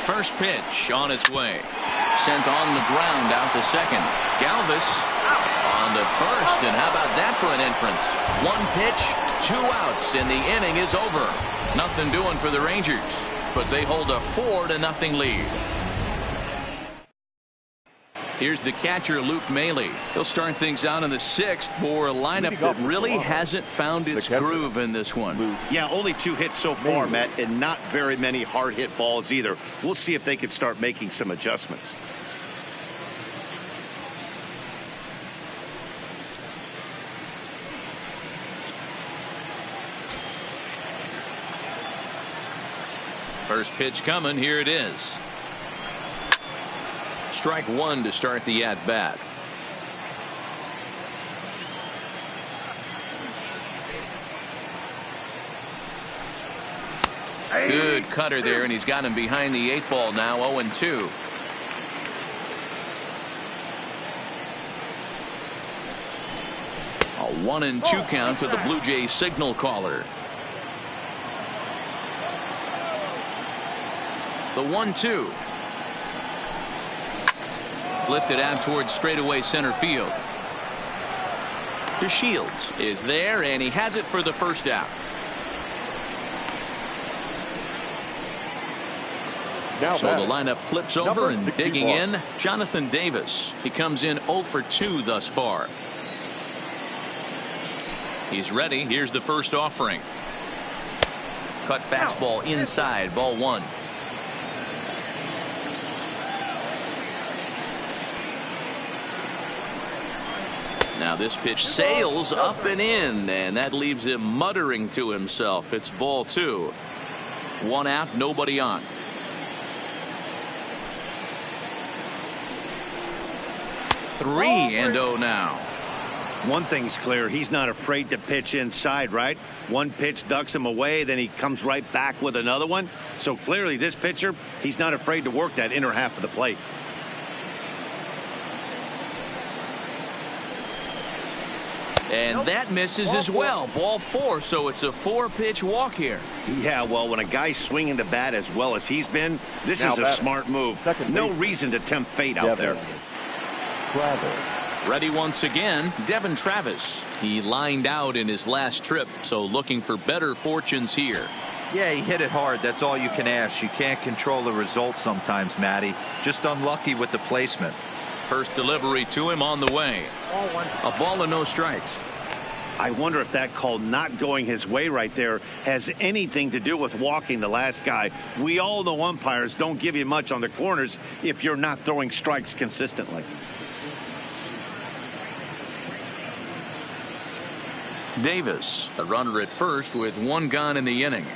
First pitch on its way. Sent on the ground out to second. Galvis on the first, and how about that for an entrance? 1 pitch, 2 outs, and the inning is over. Nothing doing for the Rangers, but they hold a 4-0 lead. Here's the catcher, Luke Maile. He'll start things out in the 6th for a lineup that really hasn't found its groove in this one. Yeah, only 2 hits so far, Matt, and not very many hard hit balls either. We'll see if they can start making some adjustments. First pitch coming. Here it is. Strike 1 to start the at-bat. Good cutter there, and he's got him behind the 8 ball now, 0-2. A 1-2 count to the Blue Jays signal caller. The 1-2. Lifted out towards straightaway center field. DeShields is there, and he has it for the first out. Now so the lineup flips over, and 64. digging in, Jonathan Davis. He comes in 0 for 2 thus far. He's ready. Here's the first offering. Cut fastball inside, ball 1. Now this pitch sails up and in, and that leaves him muttering to himself. It's ball 2. 1 out, nobody on. Three and 0 now. One thing's clear, he's not afraid to pitch inside, right? One pitch ducks him away, then he comes right back with another one. So clearly this pitcher, he's not afraid to work that inner half of the plate. And that misses as well. Ball 4, so it's a 4-pitch walk here. Yeah, well, when a guy's swinging the bat as well as he's been, this is a smart move. No reason to tempt fate out there. Ready once again, Devin Travis. He lined out in his last trip, so looking for better fortunes here. Yeah, he hit it hard. That's all you can ask. You can't control the result sometimes, Matty. Just unlucky with the placement. First delivery to him on the way. A ball and no strikes. I wonder if that call not going his way right there has anything to do with walking the last guy. We all know umpires don't give you much on the corners if you're not throwing strikes consistently. Davis, a runner at first with 1 gone in the inning.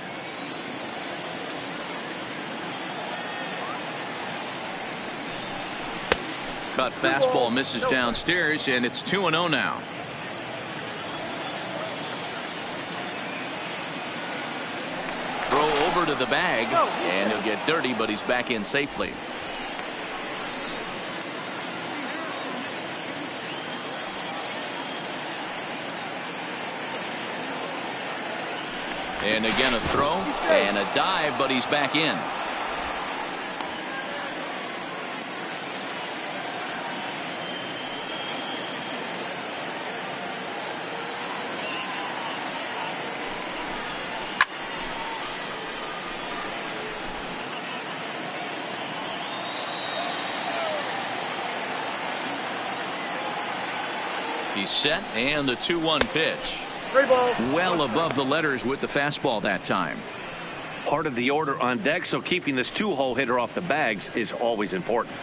Cut fastball misses downstairs, and it's 2-0 now. Throw over to the bag, and he'll get dirty, but he's back in safely. And again a throw and a dive, but he's back in. He's set, and the 2-1 pitch. Well above the letters with the fastball that time. Part of the order on deck, so keeping this 2-hole hitter off the bags is always important.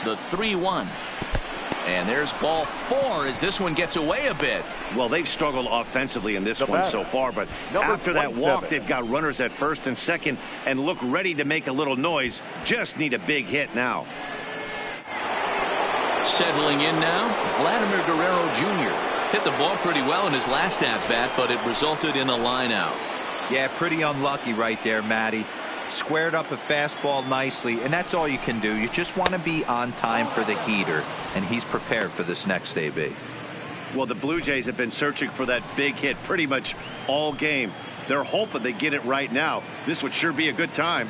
The 3-1. And there's ball 4 as this one gets away a bit. Well, they've struggled offensively in this one so far, but after that walk, they've got runners at first and second and look ready to make a little noise. Just need a big hit now. Settling in now, Vladimir Guerrero Jr. hit the ball pretty well in his last at-bat, but it resulted in a line out. Yeah, pretty unlucky right there, Matty. Squared up a fastball nicely, and that's all you can do. You just want to be on time for the heater, and he's prepared for this next AB. Well, the Blue Jays have been searching for that big hit pretty much all game. They're hoping they get it right now. This would sure be a good time.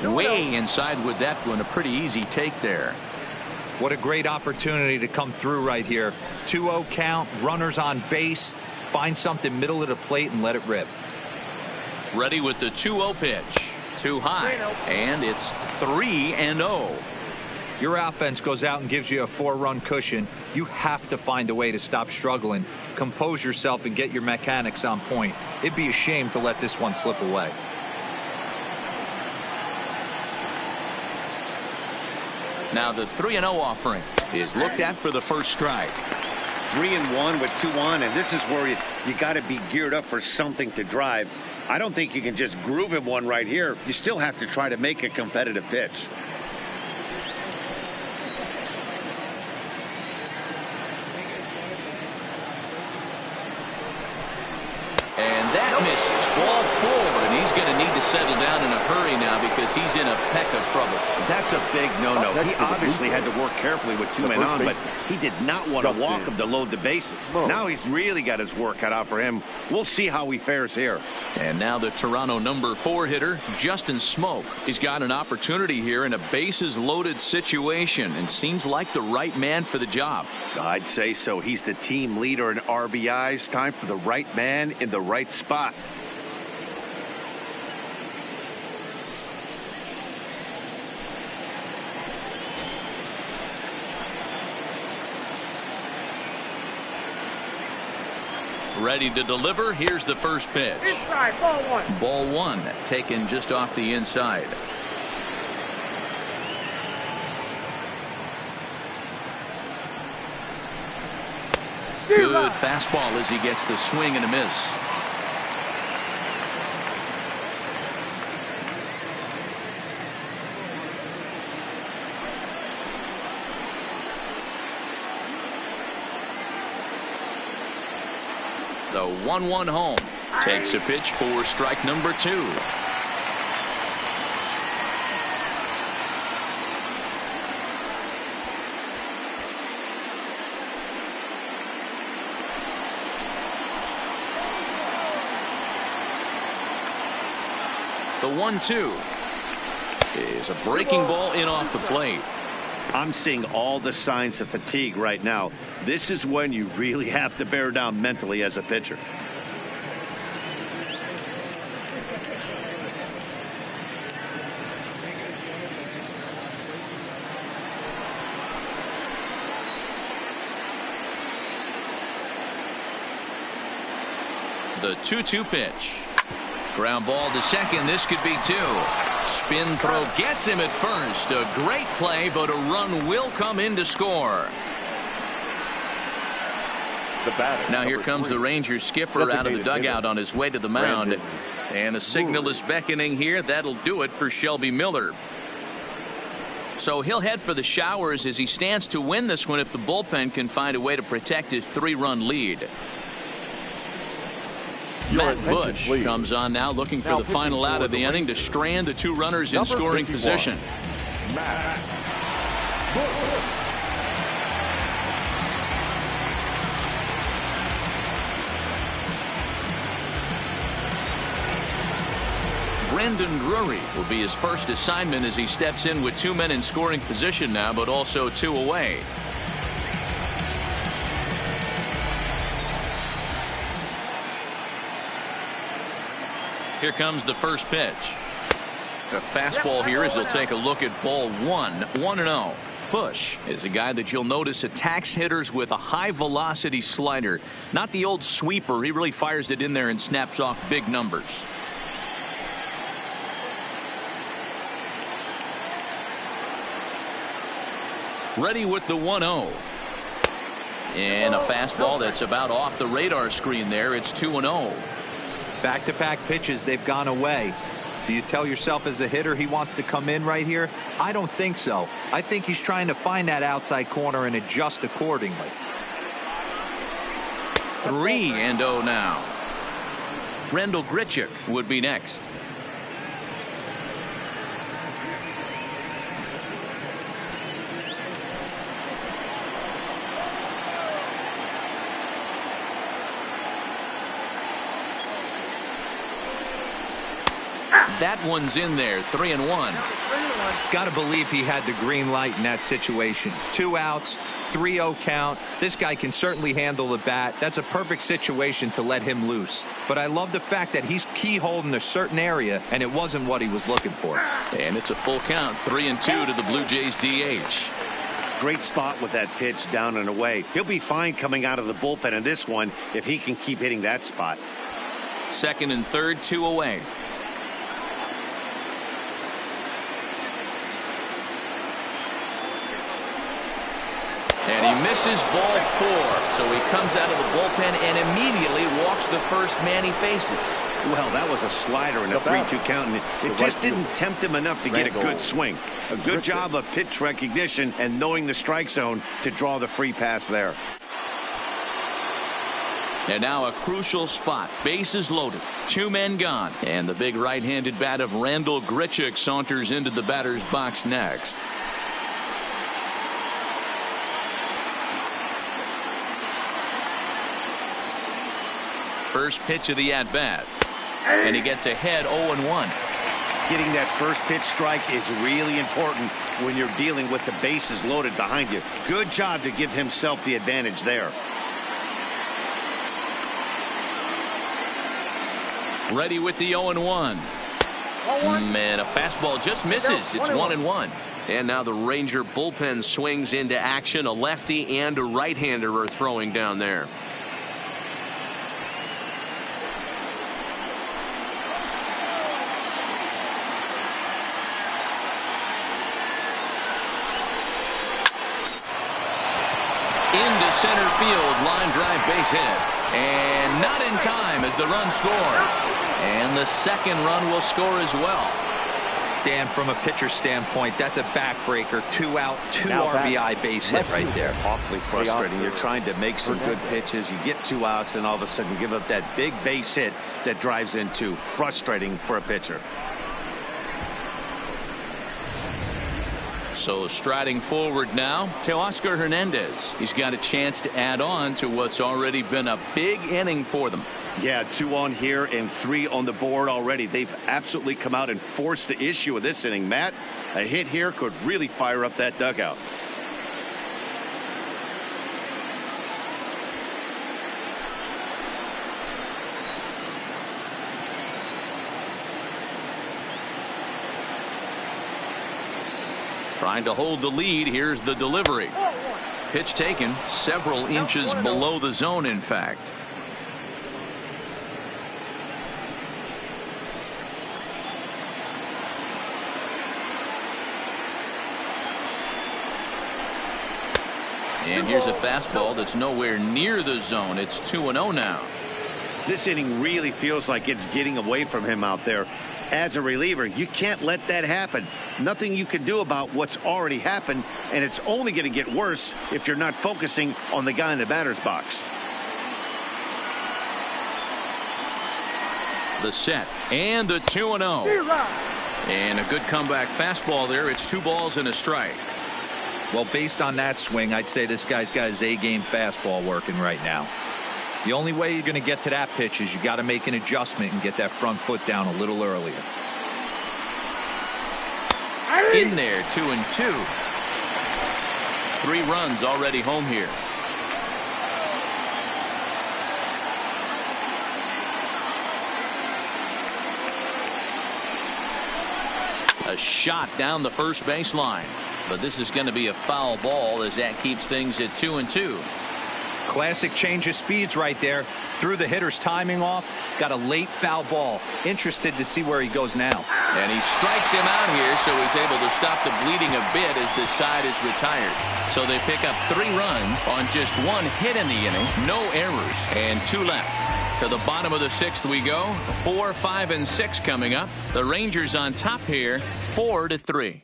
Way inside with that one, a pretty easy take there. What a great opportunity to come through right here. 2-0 count, runners on base. Find something middle of the plate and let it rip. Ready with the 2-0 pitch. Too high, and it's 3-0. Your offense goes out and gives you a 4-run cushion. You have to find a way to stop struggling, compose yourself, and get your mechanics on point. It'd be a shame to let this one slip away. Now the 3-0 offering is looked at for the first strike. 3-1 with 2 on, and this is where you got to be geared up for something to drive. I don't think you can just groove him one right here. You still have to try to make a competitive pitch. And that misses. Ball 4, and he's going to need to settle down in a hurry now because he's in a peck of trouble. That's a big no-no. He obviously had to work carefully with 2 men on, but he did not want to walk him to load the bases. Now he's really got his work cut out for him. We'll see how he fares here. And now the Toronto number 4 hitter, Justin Smoak. He's got an opportunity here in a bases-loaded situation and seems like the right man for the job. I'd say so. He's the team leader in RBIs. Time for the right man in the right spot. Ready to deliver. Here's the first pitch. Inside, ball 1. Ball 1, taken just off the inside. Good fastball as he gets the swing and a miss. The 1-1 home. Takes a pitch for strike number 2. The 1-2 is a breaking ball in off the plate. I'm seeing all the signs of fatigue right now. This is when you really have to bear down mentally as a pitcher. The 2-2 pitch. Ground ball to second. This could be 2. Spin throw gets him at first. A great play, but a run will come in to score. Now here comes the Rangers skipper out of the dugout on his way to the mound. And a signal is beckoning here. That'll do it for Shelby Miller. So he'll head for the showers as he stands to win this one if the bullpen can find a way to protect his 3-run lead. Matt Bush comes on now looking for the final out of the inning to strand the 2 runners in scoring position. Matt Bush. Brandon Drury will be his first assignment as he steps in with 2 men in scoring position now, but also 2 away. Here comes the first pitch. A fastball here as he'll take a look at ball 1. 1-0. Bush is a guy that you'll notice attacks hitters with a high velocity slider. Not the old sweeper. He really fires it in there and snaps off big numbers. Ready with the 1-0. And a fastball that's about off the radar screen there. It's 2-0. Back-to-back pitches, they've gone away. Do you tell yourself as a hitter he wants to come in right here? I don't think so. I think he's trying to find that outside corner and adjust accordingly. 3-0 now. Randal Grichuk would be next. That one's in there. 3-1. Got to believe he had the green light in that situation. 2 outs, 3-0 count. This guy can certainly handle the bat. That's a perfect situation to let him loose. But I love the fact that he's keyholed in a certain area, and it wasn't what he was looking for. And it's a full count. 3-2 to the Blue Jays DH. Great spot with that pitch down and away. He'll be fine coming out of the bullpen in this one if he can keep hitting that spot. Second and third, 2 away. And he misses ball 4. So he comes out of the bullpen and immediately walks the first man he faces. Well, that was a slider and a 3-2 count, and it just didn't tempt him enough to get a good swing. A good job of pitch recognition and knowing the strike zone to draw the free pass there. And now a crucial spot. Bases loaded. 2 men gone. And the big right-handed bat of Randal Grichuk saunters into the batter's box next. First pitch of the at-bat. And he gets ahead 0-1. Getting that first pitch strike is really important when you're dealing with the bases loaded behind you. Good job to give himself the advantage there. Ready with the 0-1. Man, a fastball just misses. It's 1-1. And now the Ranger bullpen swings into action. A lefty and a right-hander are throwing down there. Into center field, line drive, base hit. And not in time as the run scores. And the second run will score as well. Dan, from a pitcher standpoint, that's a backbreaker. 2 out, 2 RBI base hit right there. Awfully frustrating. You're trying to make some good pitches. You get 2 outs, and all of a sudden give up that big base hit that drives in 2. Frustrating for a pitcher. So striding forward now, Teoscar Hernandez. He's got a chance to add on to what's already been a big inning for them. Yeah, 2 on here and 3 on the board already. They've absolutely come out and forced the issue of this inning. Matt, a hit here could really fire up that dugout. Trying to hold the lead. Here's the delivery. Pitch taken several inches below the zone, in fact. And here's a fastball that's nowhere near the zone. It's 2-0 now. This inning really feels like it's getting away from him out there. As a reliever, you can't let that happen. Nothing you can do about what's already happened, and it's only going to get worse if you're not focusing on the guy in the batter's box. The set and the 2-0. And a good comeback fastball there. It's 2 balls and a strike. Well, based on that swing, I'd say this guy's got his A-game fastball working right now. The only way you're going to get to that pitch is you got to make an adjustment and get that front foot down a little earlier. In there, 2-2. 3 runs already home here. A shot down the first baseline. But this is going to be a foul ball as that keeps things at 2-2. Classic change of speeds right there. Threw the hitter's timing off. Got a late foul ball. Interested to see where he goes now. And he strikes him out here, so he's able to stop the bleeding a bit as this side is retired. So they pick up 3 runs on just 1 hit in the inning. No errors. And 2 left. To the bottom of the 6th we go. 4, 5, and 6 coming up. The Rangers on top here, 4-3.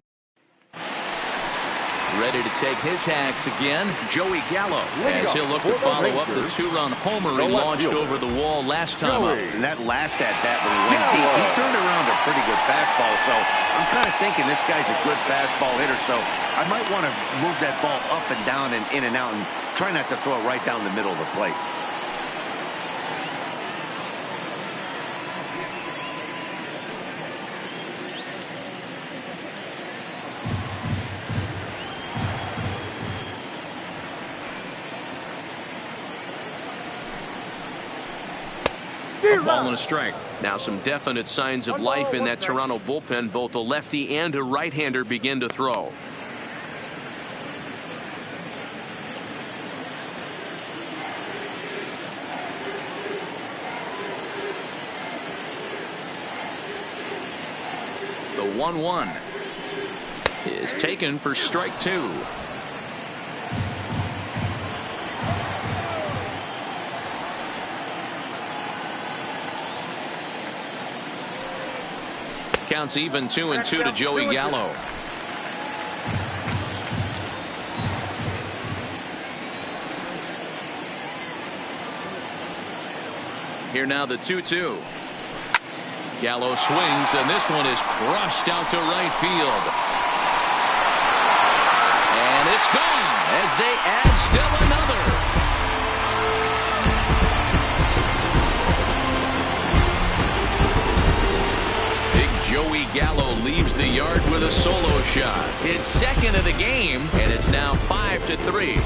Ready to take his hacks again, Joey Gallo, as he'll look to follow up the 2-run homer he launched over the wall last time up. And that last at-bat when he went deep, he turned around a pretty good fastball. So I'm kind of thinking this guy's a good fastball hitter. So I might want to move that ball up and down and in and out and try not to throw it right down the middle of the plate. A ball and a strike. Now some definite signs of life in that Toronto bullpen. Both a lefty and a right-hander begin to throw. The 1-1 is taken for strike 2. Counts even 2-2 to Joey Gallo. Here now the 2-2. Gallo swings, and this one is crushed out to right field. And it's gone as they add still another. Big Joey Gallo leaves the yard with a solo shot. His second of the game, and it's now 5-3.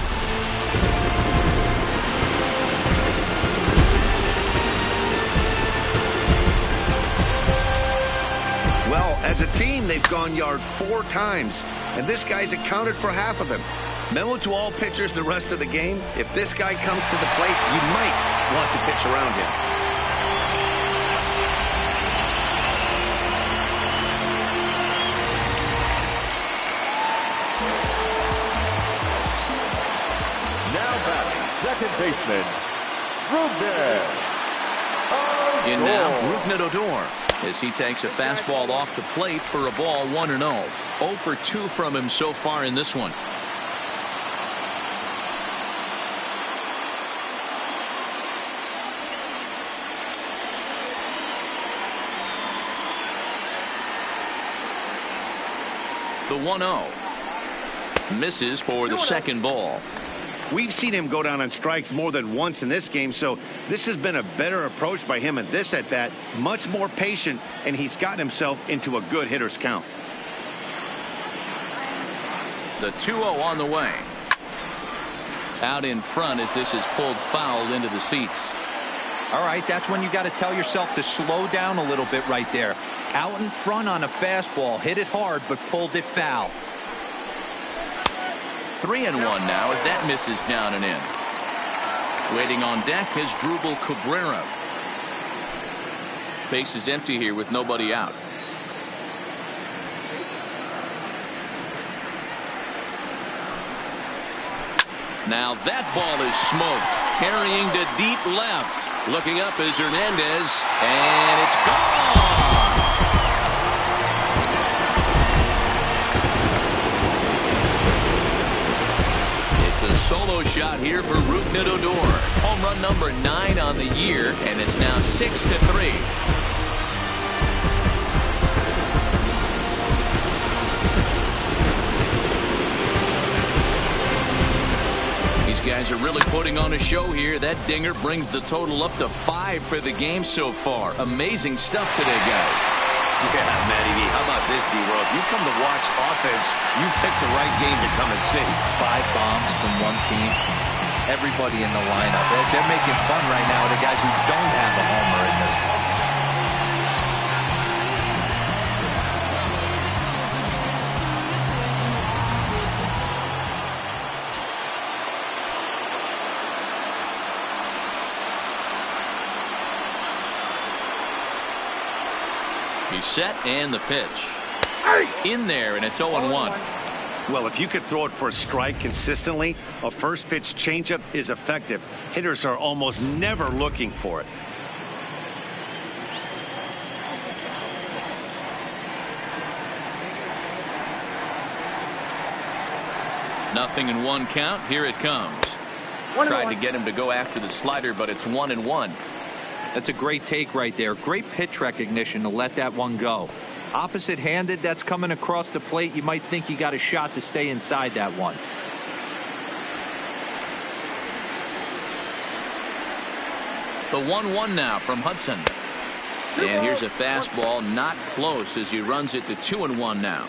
Well, as a team, they've gone yard 4 times, and this guy's accounted for half of them. Memo to all pitchers the rest of the game. If this guy comes to the plate, you might want to pitch around him. Now batting, second baseman, Rougned Odor. In now, Rougned Odor, as he takes a fastball off the plate for a ball 1-0. 0 for 2 from him so far in this one. The 1-0 misses for the second ball. We've seen him go down on strikes more than once in this game, so this has been a better approach by him at this at-bat. Much more patient, and he's gotten himself into a good hitter's count. The 2-0 on the way. Out in front as this is pulled foul into the seats. All right, that's when you got to tell yourself to slow down a little bit right there. Out in front on a fastball, hit it hard, but pulled it foul. 3-1 now as that misses down and in. Waiting on deck is Drupal Cabrera. Base is empty here with nobody out. Now that ball is smoked, carrying to deep left. Looking up is Hernandez, and it's gone. It's a solo shot here for Rougned Odor. Home run number 9 on the year, and it's now 6-3. These guys are really putting on a show here. That dinger brings the total up to 5 for the game so far. Amazing stuff today, guys. Yeah, Matty V, how about this, D-Roll? If you come to watch offense, you pick the right game to come and see. 5 bombs from one team. Everybody in the lineup. They're making fun right now of the guys who don't have a homer in this. He's set and the pitch. In there, and it's 0-1. Well, if you could throw it for a strike consistently, a first pitch changeup is effective. Hitters are almost never looking for it. Nothing in 1 count. Here it comes. Tried to get him to go after the slider, but it's 1-1. That's a great take right there. Great pitch recognition to let that one go. Opposite-handed, that's coming across the plate. You might think you got a shot to stay inside that one. The 1-1 now from Hudson. And here's a fastball, not close as he runs it to 2-1 now.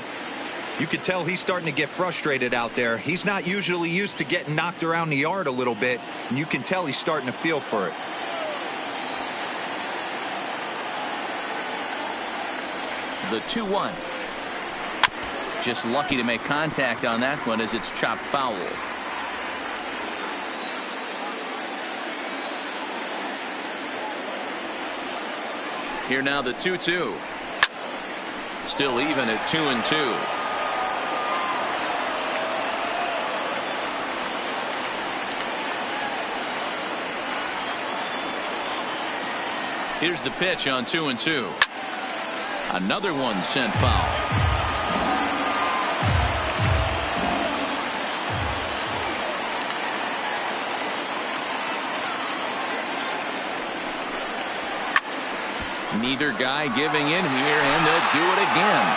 You could tell he's starting to get frustrated out there. He's not usually used to getting knocked around the yard a little bit, and you can tell he's starting to feel for it. The 2-1. Just lucky to make contact on that one as it's chopped foul. Here now the 2-2. Still even at 2-2. Here's the pitch on 2-2. Another one sent foul. Neither guy giving in here, and they'll do it again.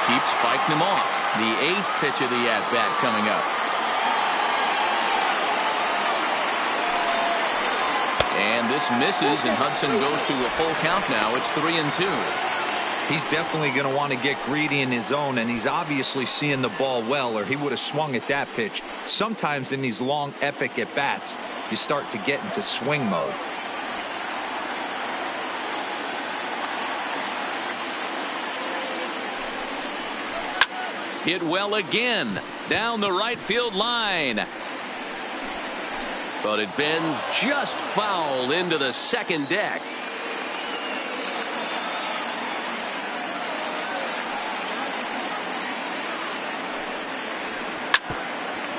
Keeps fighting him off. The 8th pitch of the at-bat coming up. And this misses, and Hudson goes to a full count now. It's 3-2. He's definitely going to want to get greedy in his zone, and he's obviously seeing the ball well, or he would have swung at that pitch. Sometimes in these long, epic at-bats, you start to get into swing mode. Hit well again down the right field line. But it bends just foul into the second deck.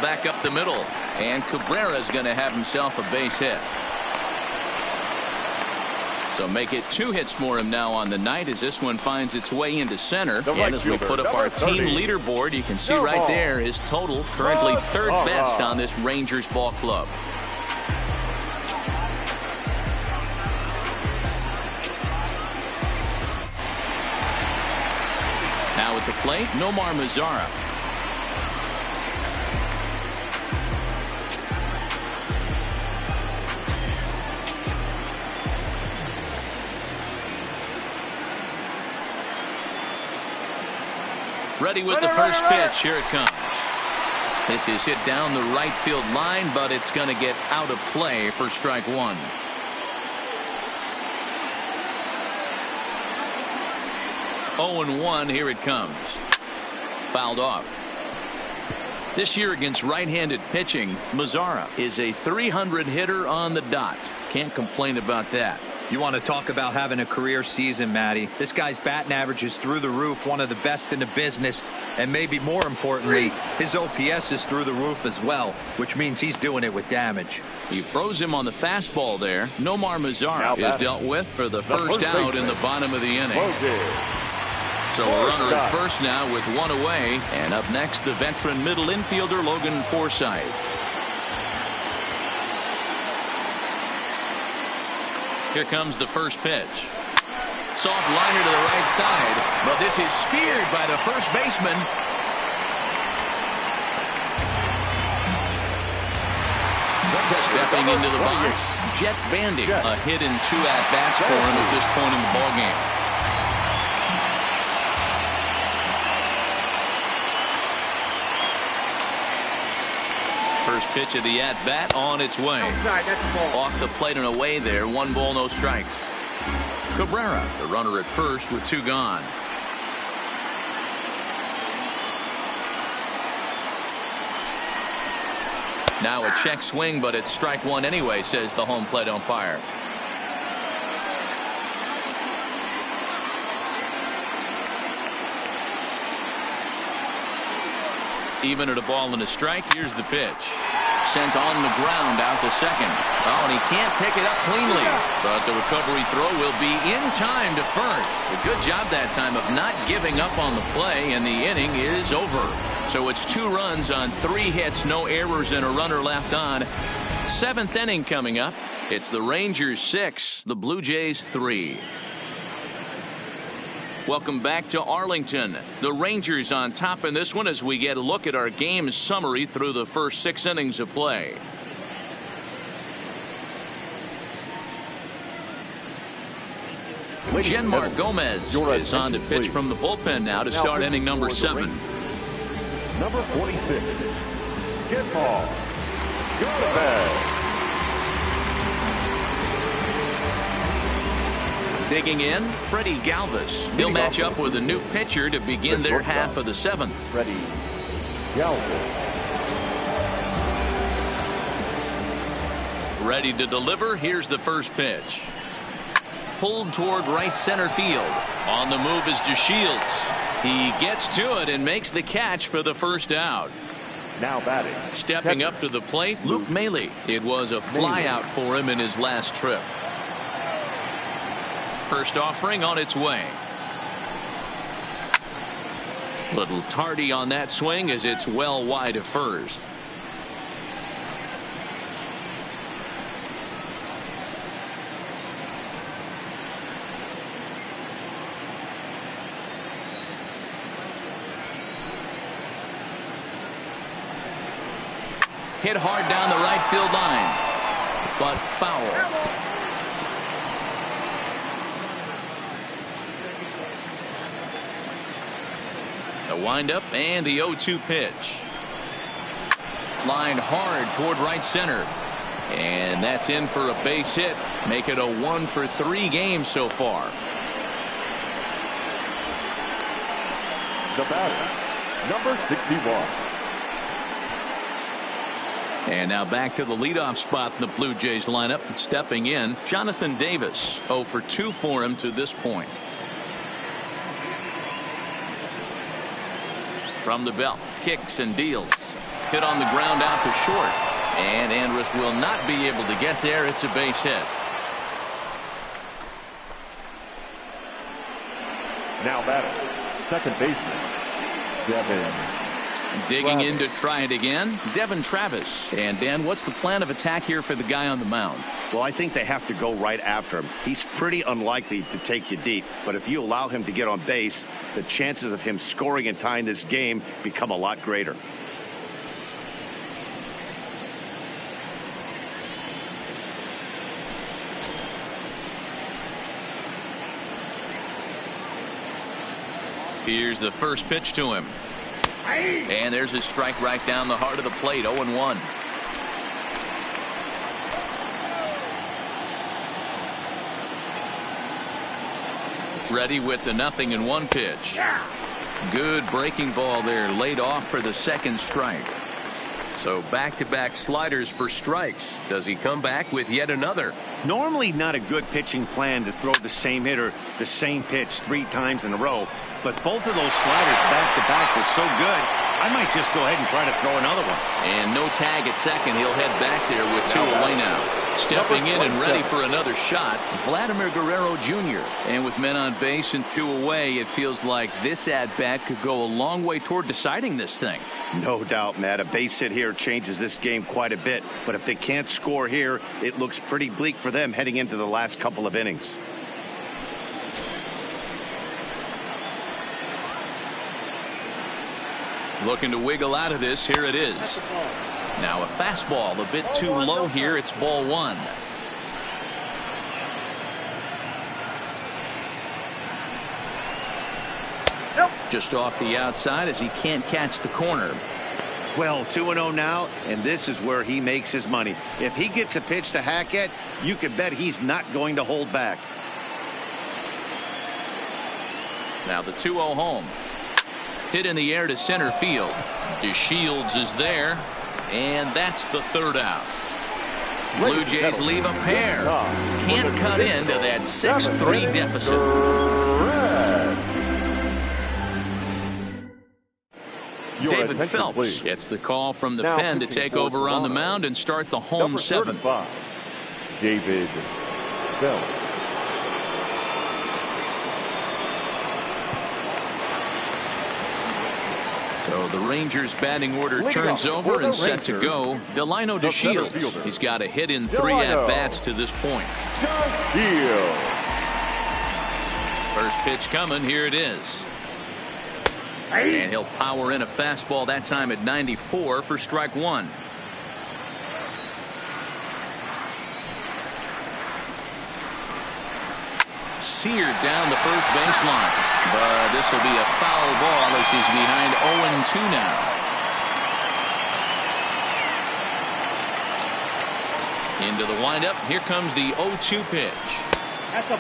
Back up the middle, and Cabrera's going to have himself a base hit. So make it 2 hits for him now on the night as this one finds its way into center. And as we put up our team leaderboard, you can see right there his total currently 3rd best on this Rangers ball club. Now at the plate, Nomar Mazara. Ready with the first pitch. Here it comes. This is hit down the right field line, but it's going to get out of play for strike 1. Oh, 0-1. Here it comes. Fouled off. This year against right-handed pitching, Mazara is a .300 hitter on the dot. Can't complain about that. You want to talk about having a career season, Matty. This guy's batting average is through the roof, one of the best in the business, and maybe more importantly, his OPS is through the roof as well, which means he's doing it with damage. He froze him on the fastball there. Nomar Mazara is dealt with for the first out in the bottom of the inning. So a runner at first now with 1 away, and up next the veteran middle infielder Logan Forsythe. Here comes the first pitch. Soft liner to the right side, but this is speared by the first baseman. Stepping into the box, Jet Bandy. A hit and 2 at-bats for him at this point in the ballgame. First pitch of the at-bat on its way. Off the plate and away there. 1 ball, no strikes. Cabrera, the runner at first with 2 gone. Now a check swing, but it's strike 1 anyway, says the home plate umpire. Even at a ball and a strike. Here's the pitch. Sent on the ground out to second. Oh, and he can't pick it up cleanly. But the recovery throw will be in time to first. A good job that time of not giving up on the play, and the inning is over. So it's 2 runs on 3 hits, no errors, and a runner left on. 7th inning coming up. It's the Rangers 6, the Blue Jays 3. Welcome back to Arlington. The Rangers on top in this one as we get a look at our game summary through the first 6 innings of play. Genmar Gomez is on to pitch from the bullpen now to start inning number 7. Number 46, Genmar Gomez. Digging in, Freddie Galvis. He'll match up with a new pitcher to begin their half of the 7th. Freddie Galvis. Ready to deliver. Here's the first pitch. Pulled toward right center field. On the move is DeShields. He gets to it and makes the catch for the first out. Now batting. Stepping up to the plate, Luke Maile. It was a flyout for him in his last trip. First offering on its way. Little tardy on that swing as it's well wide of first. Hit hard down the right field line, but foul. The windup and the 0-2 pitch. Lined hard toward right center. And that's in for a base hit. Make it a 1-for-3 game so far. The batter, number 61. And now back to the leadoff spot in the Blue Jays lineup. Stepping in, Jonathan Davis. 0-for-2 for him to this point. From the belt, kicks and deals. Hit on the ground out to short. And Andrus will not be able to get there. It's a base hit. Now batter, second baseman, Devin. Digging in to try it again, Devin Travis. And Dan, what's the plan of attack here for the guy on the mound? Well, I think they have to go right after him. He's pretty unlikely to take you deep, but if you allow him to get on base, the chances of him scoring and tying this game become a lot greater. Here's the first pitch to him. And there's a strike right down the heart of the plate. 0-1. Ready with the 0-1 pitch. Good breaking ball there, laid off for the second strike. So back-to-back sliders for strikes. Does he come back with yet another? Normally not a good pitching plan to throw the same hitter the same pitch 3 times in a row, but both of those sliders back-to-back were so good, I might just go ahead and try to throw another one. And no tag at second. He'll head back there with 2 away now. Stepping in and ready for another shot, Vladimir Guerrero Jr. And with men on base and 2 away, it feels like this at-bat could go a long way toward deciding this thing. No doubt, Matt. A base hit here changes this game quite a bit. But if they can't score here, it looks pretty bleak for them heading into the last couple of innings. Looking to wiggle out of this. Here it is. Now a fastball a bit too low here. It's ball 1. Just off the outside as he can't catch the corner. Well, 2-0 now, and this is where he makes his money. If he gets a pitch to hack at, you can bet he's not going to hold back. Now the 2-0 home. Hit in the air to center field. DeShields is there, and that's the 3rd out. Blue Jays leave a pair. Can't cut into that 6-3 deficit. David Phelps gets the call from the pen to take over on the mound and start the home 7th. David Phelps. So the Rangers batting order turns over and set to go. Delino DeShields. He's got a hit in 3 at-bats to this point. First pitch coming. Here it is. And he'll power in a fastball that time at 94 for strike 1. Seared down the first baseline. But this will be a foul ball as he's behind 0-2 now. Into the windup. Here comes the 0-2 pitch.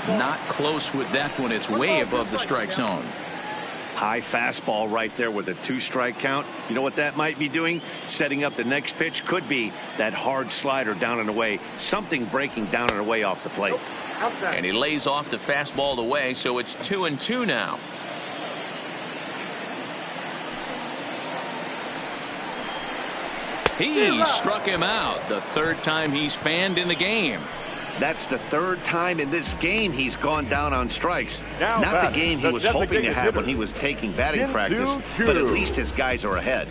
Not close with that one. It's way above the strike zone. High fastball right there with a 2-strike count. You know what that might be doing? Setting up the next pitch. Could be that hard slider down and away. Something breaking down and away off the plate. And he lays off the fastball away, so it's 2-2 now. He struck him out the 3rd time he's fanned in the game. That's the third time in this game he's gone down on strikes. Now Not the game he was hoping to have when hitter, he was taking batting practice, Chu. but at least his guys are ahead.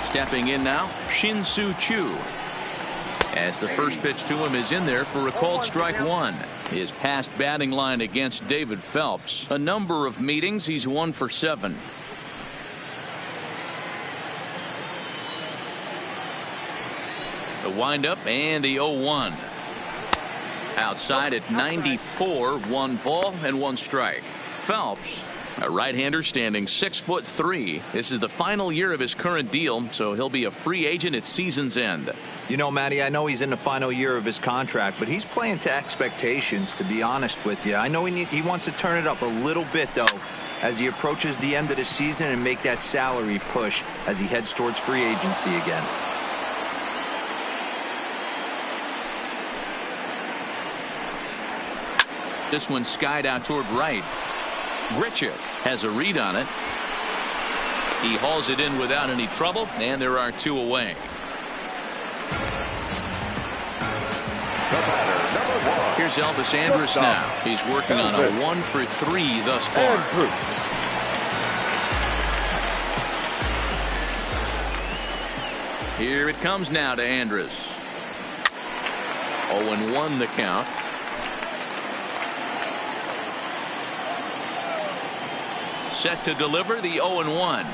Stepping in now, Shin-Soo Choo. As the first pitch to him is in there for a called strike one. His past batting line against David Phelps. A number of meetings, he's 1 for 7. The windup and the 0-1. Outside at 94, 1 ball and 1 strike. Phelps, a right-hander standing 6'3". This is the final year of his current deal, so he'll be a free agent at season's end. You know, Matty, I know he's in the final year of his contract, but he's playing to expectations, to be honest with you. I know he wants to turn it up a little bit, though, as he approaches the end of the season and make that salary push as he heads towards free agency again. This one skied out toward right. Grichuk has a read on it. He hauls it in without any trouble, and there are 2 away. Here's Elvis Andrus now. He's working on a 1 for 3 thus far. Here it comes now to Andrus. 0-1 the count. Set to deliver the 0-1.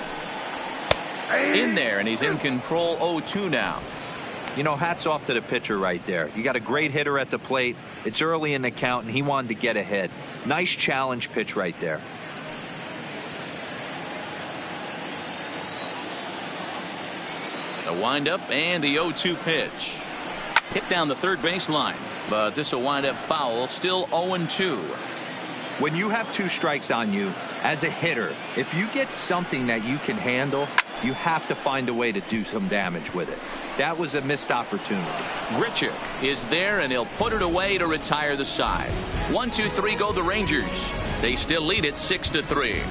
In there, and he's in control. 0-2 now. You know, hats off to the pitcher right there. You got a great hitter at the plate. It's early in the count, and he wanted to get ahead. Nice challenge pitch right there. The windup and the 0-2 pitch. Hit down the third baseline, but this will wind up foul. Still 0-2. When you have 2 strikes on you, as a hitter, if you get something that you can handle, you have to find a way to do some damage with it. That was a missed opportunity. Grichuk is there, and he'll put it away to retire the side. 1-2-3 go the Rangers. They still lead it 6-3.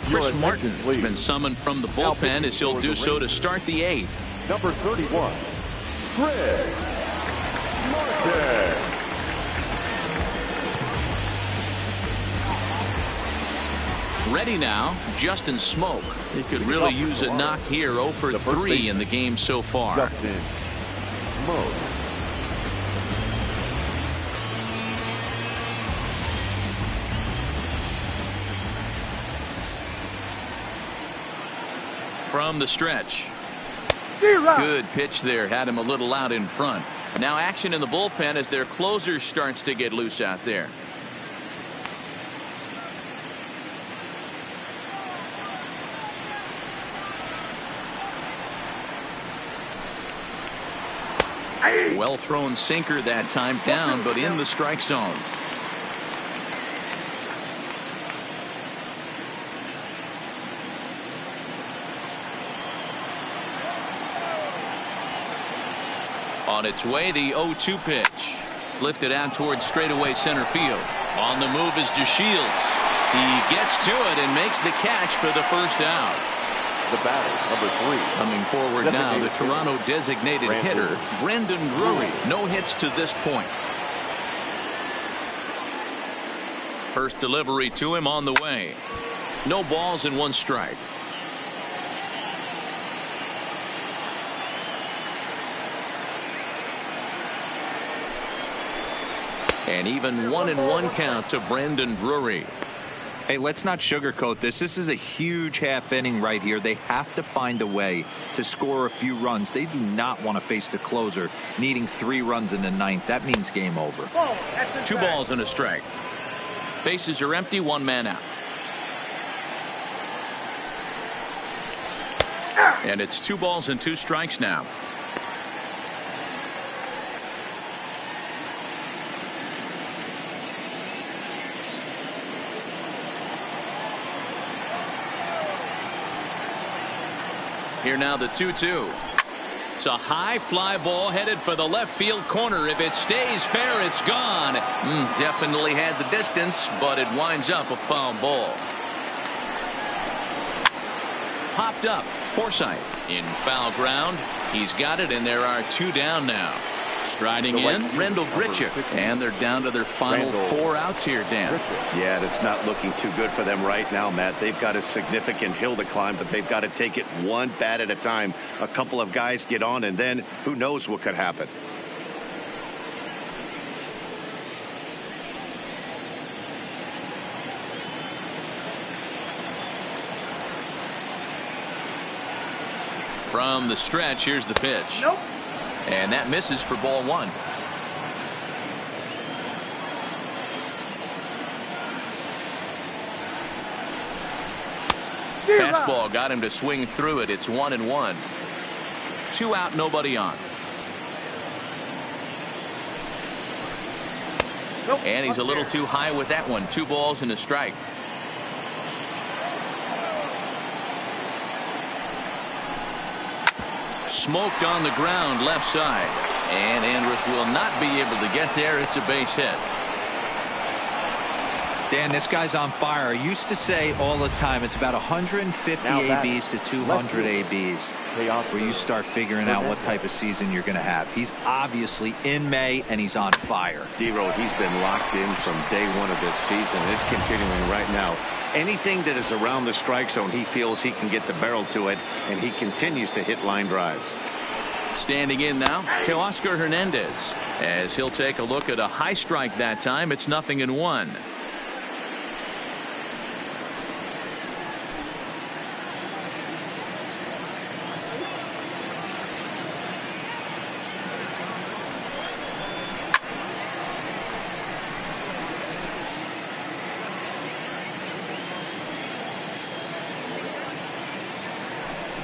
Chris Martin has been summoned from the bullpen as he'll do so to start the 8th. Number 31, Chris Martin. Ready now, Justin Smoke. He could really use a knock here. 0 for 3 in the game so far. Justin Smoke. From the stretch. Good pitch there. Had him a little out in front. Now action in the bullpen as their closer starts to get loose out there. Well thrown sinker that time, down but in the strike zone. On its way, the 0-2 pitch. Lifted out towards straightaway center field. On the move is DeShields. He gets to it and makes the catch for the first out. The batter, number 3. Coming forward now, the Toronto designated hitter, Brandon Drury. No hits to this point. First delivery to him on the way. No balls and 1 strike. And even 1-1 count to Brandon Drury. Hey, let's not sugarcoat this. This is a huge half inning right here. They have to find a way to score a few runs. They do not want to face the closer needing 3 runs in the 9th. That means game over. 2 balls and a strike. Bases are empty, 1 man out. And it's 2 balls and 2 strikes now. Here now the 2-2. It's a high fly ball headed for the left field corner. If it stays fair, it's gone. Definitely had the distance, but it winds up a foul ball. Popped up. Forsythe in foul ground. He's got it, and there are 2 down now. Striding in, Rendell Grichuk, and they're down to their final 4 outs here, Dan. Yeah, that's not looking too good for them right now, Matt. They've got a significant hill to climb, but they've got to take it one bat at a time. A couple of guys get on, and then who knows what could happen. From the stretch, here's the pitch. Nope. And that misses for ball 1. Fastball got him to swing through it. It's 1-1. 2 out, nobody on. Nope. And he's a little too high with that one. 2 balls and a strike. Smoked on the ground left side, and Andrus will not be able to get there. It's a base hit. Dan, this guy's on fire. I used to say all the time it's about 150 ABs to 200 ABs where you start figuring out what type of season you're going to have. He's obviously in May, and he's on fire. D-Road, he's been locked in from day 1 of this season. It's continuing right now. Anything that is around the strike zone, he feels he can get the barrel to it, and he continues to hit line drives. Standing in now, Teoscar Hernandez, as he'll take a look at a high strike that time. It's 0-1.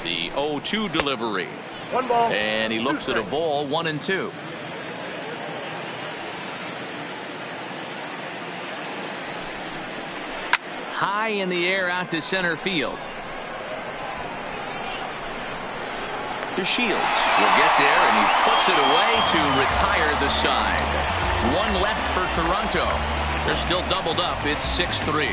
The 0-2 delivery. 1 ball. And he looks at a ball, 1-2. High in the air out to center field. To Shields will get there, and he puts it away to retire the side. 1 left for Toronto. They're still doubled up. It's 6-3.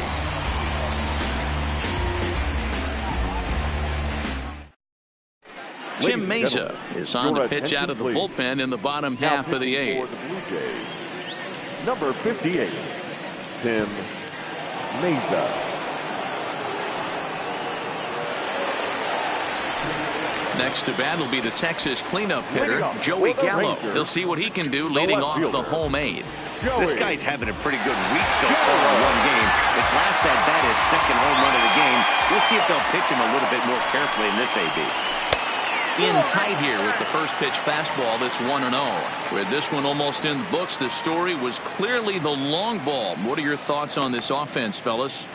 Tim Mesa is on the pitch out of the bullpen in the bottom half of the 8th. Number 58, Tim Mesa. Next to bat will be the Texas cleanup hitter, Joey Gallo. He'll see what he can do leading off the home 8th. This guy's having a pretty good week so far in 1 game. His last at bat is 2nd home run of the game. We'll see if they'll pitch him a little bit more carefully in this AB. In tight here with the first pitch fastball. That's 1-0. With this one almost in the books, the story was clearly the long ball. What are your thoughts on this offense, fellas?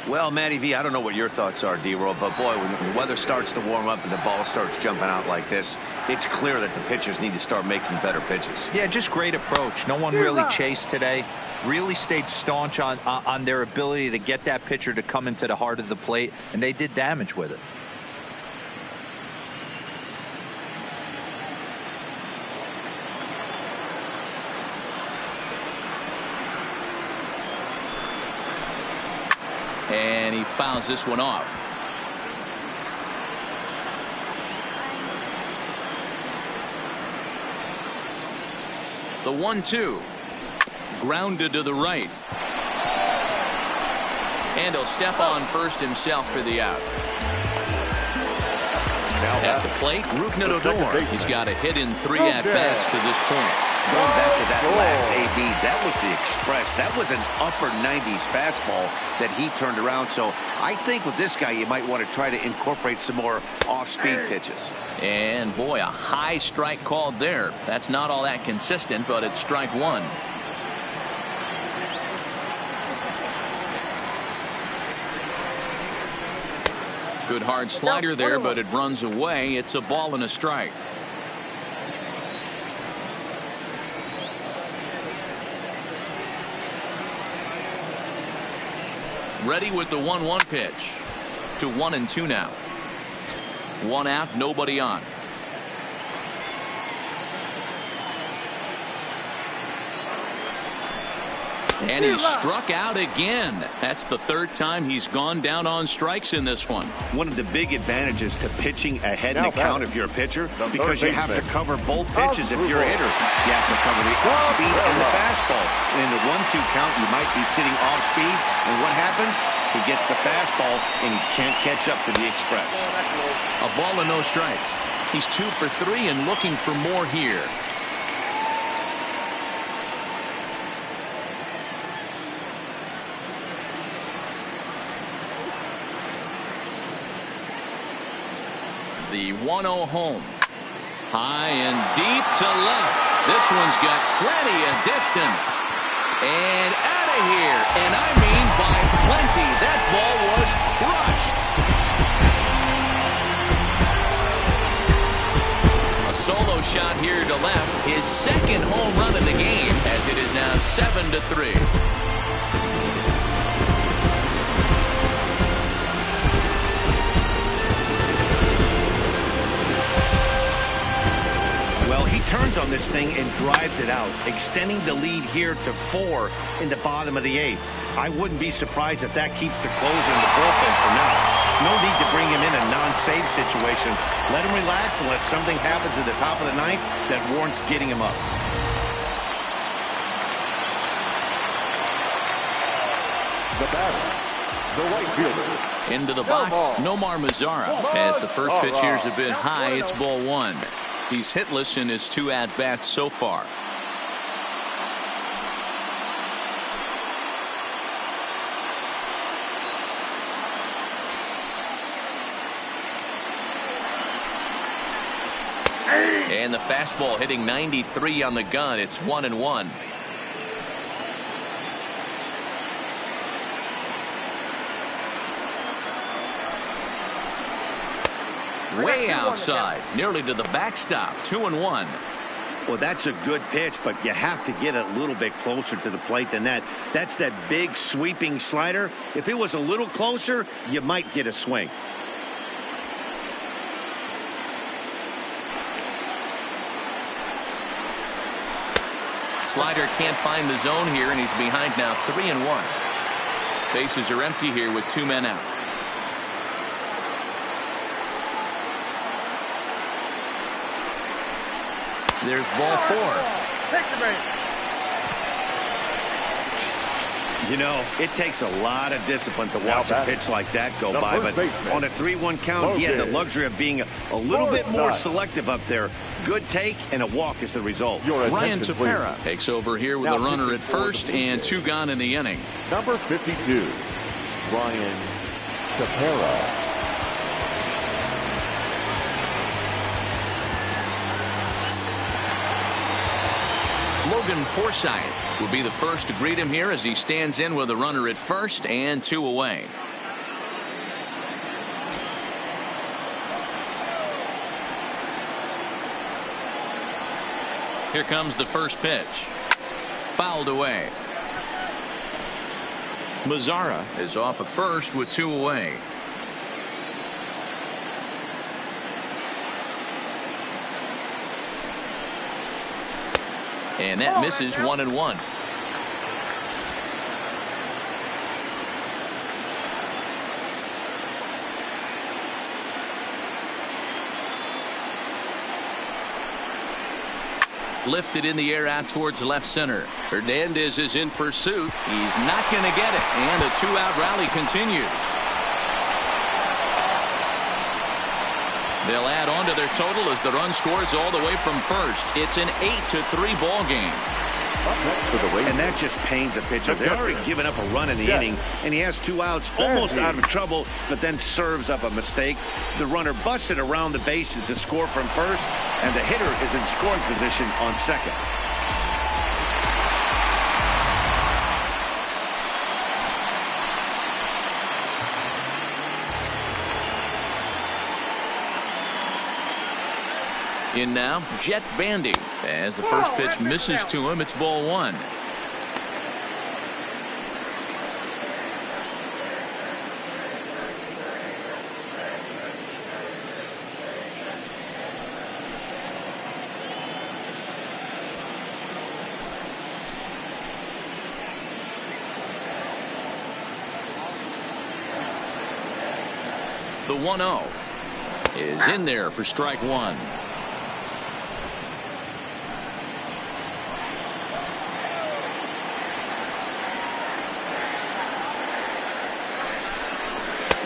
Well, Matty V, I don't know what your thoughts are, D-Roll, but boy, when the weather starts to warm up and the ball starts jumping out like this, it's clear that the pitchers need to start making better pitches. Yeah, just great approach. No one really chased today. Really stayed staunch on their ability to get that pitcher to come into the heart of the plate, and they did damage with it. And he fouls this one off. The 1-2. Grounded to the right. And he'll step on first himself for the out. At the plate, Rougned Odor. He's got a hit in 3 at-bats to this point. Going back to that last AB, that was the express. That was an upper 90s fastball that he turned around. So I think with this guy, you might want to try to incorporate some more off-speed pitches. And boy, a high strike called there. That's not all that consistent, but it's strike 1. Good hard slider there, but it runs away. It's a ball and a strike. Ready with the 1-1 pitch. To 1-2 now. 1 out, nobody on. And he struck out again. That's the third time he's gone down on strikes in this one. One of the big advantages to pitching ahead in the count if you're a pitcher, because you have to cover both pitches if you're a hitter. You have to cover the off-speed and the fastball. And in the 1-2 count, you might be sitting off-speed. And what happens? He gets the fastball, and he can't catch up to the express. A ball and no strikes. He's 2 for 3 and looking for more here. The 1-0 home. High and deep to left. This one's got plenty of distance. And out of here. And I mean by plenty. That ball was crushed. A solo shot here to left. His second home run of the game, as it is now 7-3. Well, he turns on this thing and drives it out, extending the lead here to 4 in the bottom of the 8th. I wouldn't be surprised if that keeps the closer in the bullpen for now. No need to bring him in a non-save situation. Let him relax unless something happens at the top of the 9th that warrants getting him up. The batter, the right fielder. Into the box, Nomar Mazara. As the first pitch here's a bit high, it's ball 1. He's hitless in his 2 at-bats so far. And the fastball hitting 93 on the gun. It's 1-1. Way outside, nearly to the backstop. 2-1. Well, that's a good pitch, but you have to get a little bit closer to the plate than that. That's that big sweeping slider. If it was a little closer, you might get a swing. Slider can't find the zone here, and he's behind now 3-1. Bases are empty here with 2 men out. There's ball 4. You know, it takes a lot of discipline to watch a pitch like that go by, but on a 3-1 count, he had the luxury of being a little bit more selective up there. Good take, and a walk is the result. Ryan Tepera takes over here with a runner at first and 2 gone in the inning. Number 52, Ryan Tepera. Logan Forsythe will be the first to greet him here as he stands in with a runner at first and 2 away. Here comes the first pitch. Fouled away. Mazara is off at first with 2 away. And that misses 1-1. Lifted in the air out towards left center. Hernandez is in pursuit. He's not going to get it. And a 2-out rally continues. They'll add on to their total as the run scores all the way from first. It's an 8-3 ball game. And that just pains a pitcher. They're already given up a run in the inning, and he has 2 outs, almost out of trouble, but then serves up a mistake. The runner busts it around the bases to score from first, and the hitter is in scoring position on second. In now, Jet Bandy. As the first pitch misses to him, it's ball 1. The 1-0 is in there for strike one.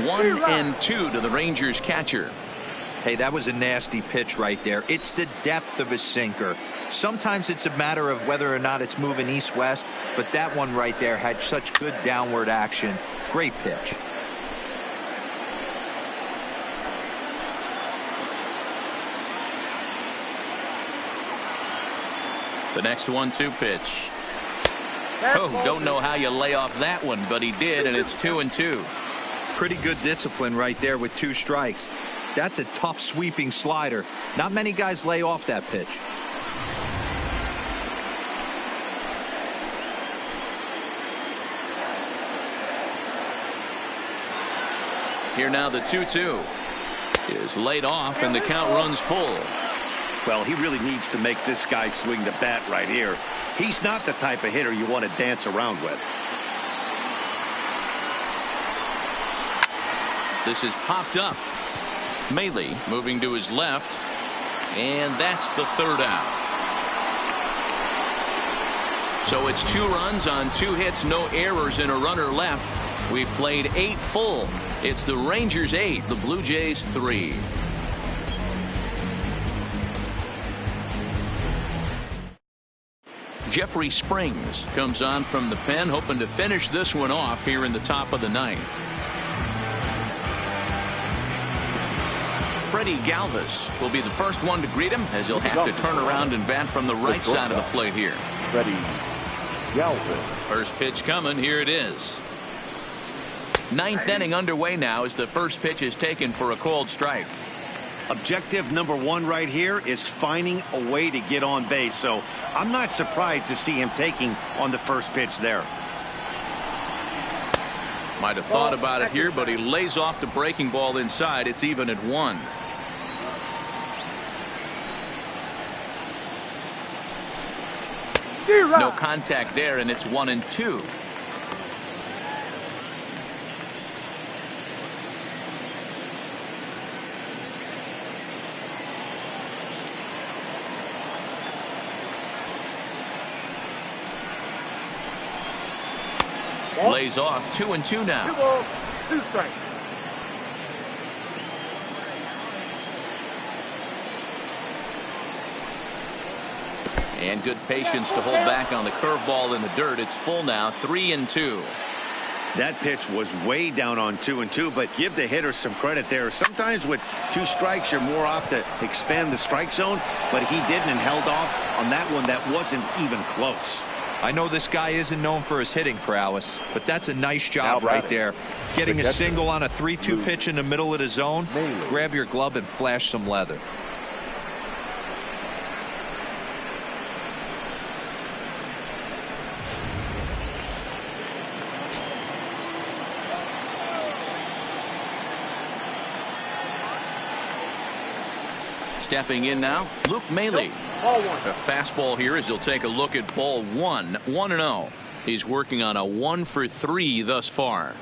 One and two to the Rangers catcher. Hey, that was a nasty pitch right there. It's the depth of a sinker. Sometimes it's a matter of whether or not it's moving east-west, but that one right there had such good downward action. Great pitch. The next 1-2 pitch. Oh, don't know how you lay off that one, but he did, and it's 2-2. Pretty good discipline right there with 2 strikes. That's a tough sweeping slider. Not many guys lay off that pitch. Here now the 2-2 is laid off, and the count runs full. Well, he really needs to make this guy swing the bat right here. He's not the type of hitter you want to dance around with. This is popped up. Mahle moving to his left, and that's the 3rd out. So it's 2 runs on 2 hits, no errors, and a runner left. We've played 8 full. It's the Rangers 8, the Blue Jays 3. Jeffrey Springs comes on from the pen, hoping to finish this one off here in the top of the 9th. Freddie Galvis will be the first one to greet him, as he'll have to turn around and bat from the right side of the plate here. Freddie Galvis. First pitch coming. Here it is. 9th inning underway now as the first pitch is taken for a called strike. Objective number 1 right here is finding a way to get on base. So I'm not surprised to see him taking on the first pitch there. Might have thought about it here, but he lays off the breaking ball inside. It's even at 1. No contact there, and it's 1-2. Lays off 2-2 now. 2 balls, 2 strikes. And good patience to hold back on the curveball in the dirt. It's full now, 3-2. That pitch was way down on 2-2, but give the hitter some credit there. Sometimes with 2 strikes, you're more apt to expand the strike zone, but he didn't and held off on that one that wasn't even close. I know this guy isn't known for his hitting prowess, but that's a nice job right there. Getting a single on a 3-2 pitch in the middle of the zone. Grab your glove and flash some leather. Stepping in now, Luke Mahle. A fastball here as he'll take a look at ball 1. 1-0. He's working on a 1 for 3 thus far.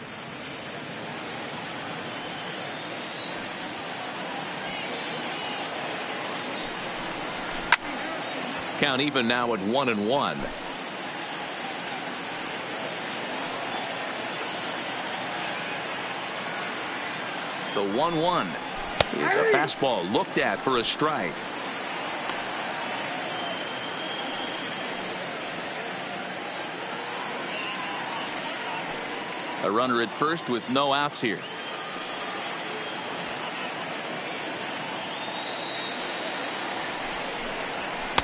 Count even now at 1-1. The 1-1 is a fastball looked at for a strike. A runner at first with no outs here.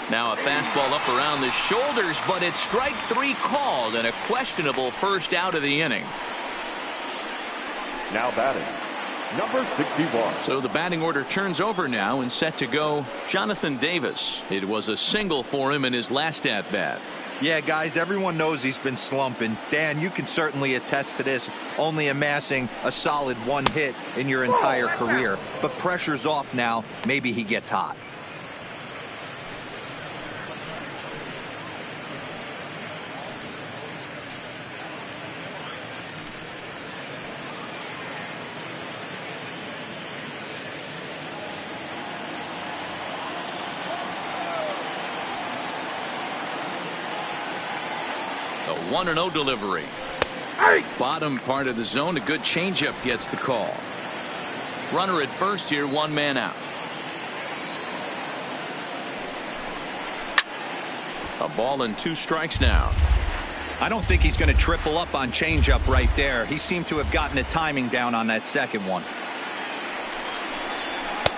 Now a fastball up around the shoulders, but it's strike 3 called and a questionable first out of the inning. Now batting, number 61. So the batting order turns over now and set to go Jonathan Davis. It was a single for him in his last at bat. Yeah, guys, everyone knows he's been slumping. Dan, you can certainly attest to this, only amassing a solid 1 hit in your entire career. But pressure's off now. Maybe he gets hot. The 1-0 delivery. Bottom part of the zone. A good changeup gets the call. Runner at first here, 1 man out. A ball and 2 strikes now. I don't think he's going to triple up on changeup right there. He seemed to have gotten the timing down on that second one.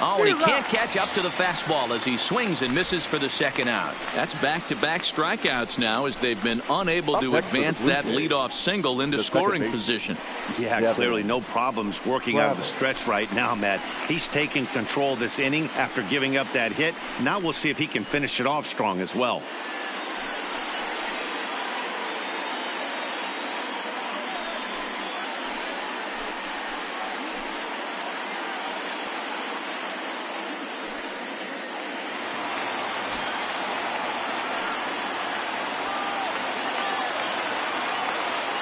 Oh, and he can't catch up to the fastball as he swings and misses for the second out. That's back-to-back strikeouts now as they've been unable to advance that leadoff single into scoring position. Yeah, clearly no problems working out of the stretch right now, Matt. He's taking control of this inning after giving up that hit. Now we'll see if he can finish it off strong as well.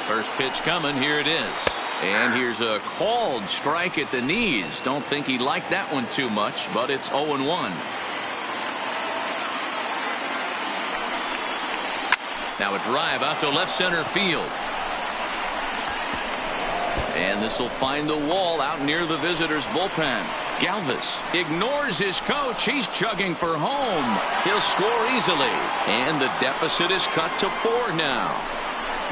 First pitch coming. Here it is. And here's a called strike at the knees. Don't think he liked that one too much, but it's 0-1. Now a drive out to left center field. And this will find the wall out near the visitors' bullpen. Galvis ignores his coach. He's chugging for home. He'll score easily. And the deficit is cut to 4 now.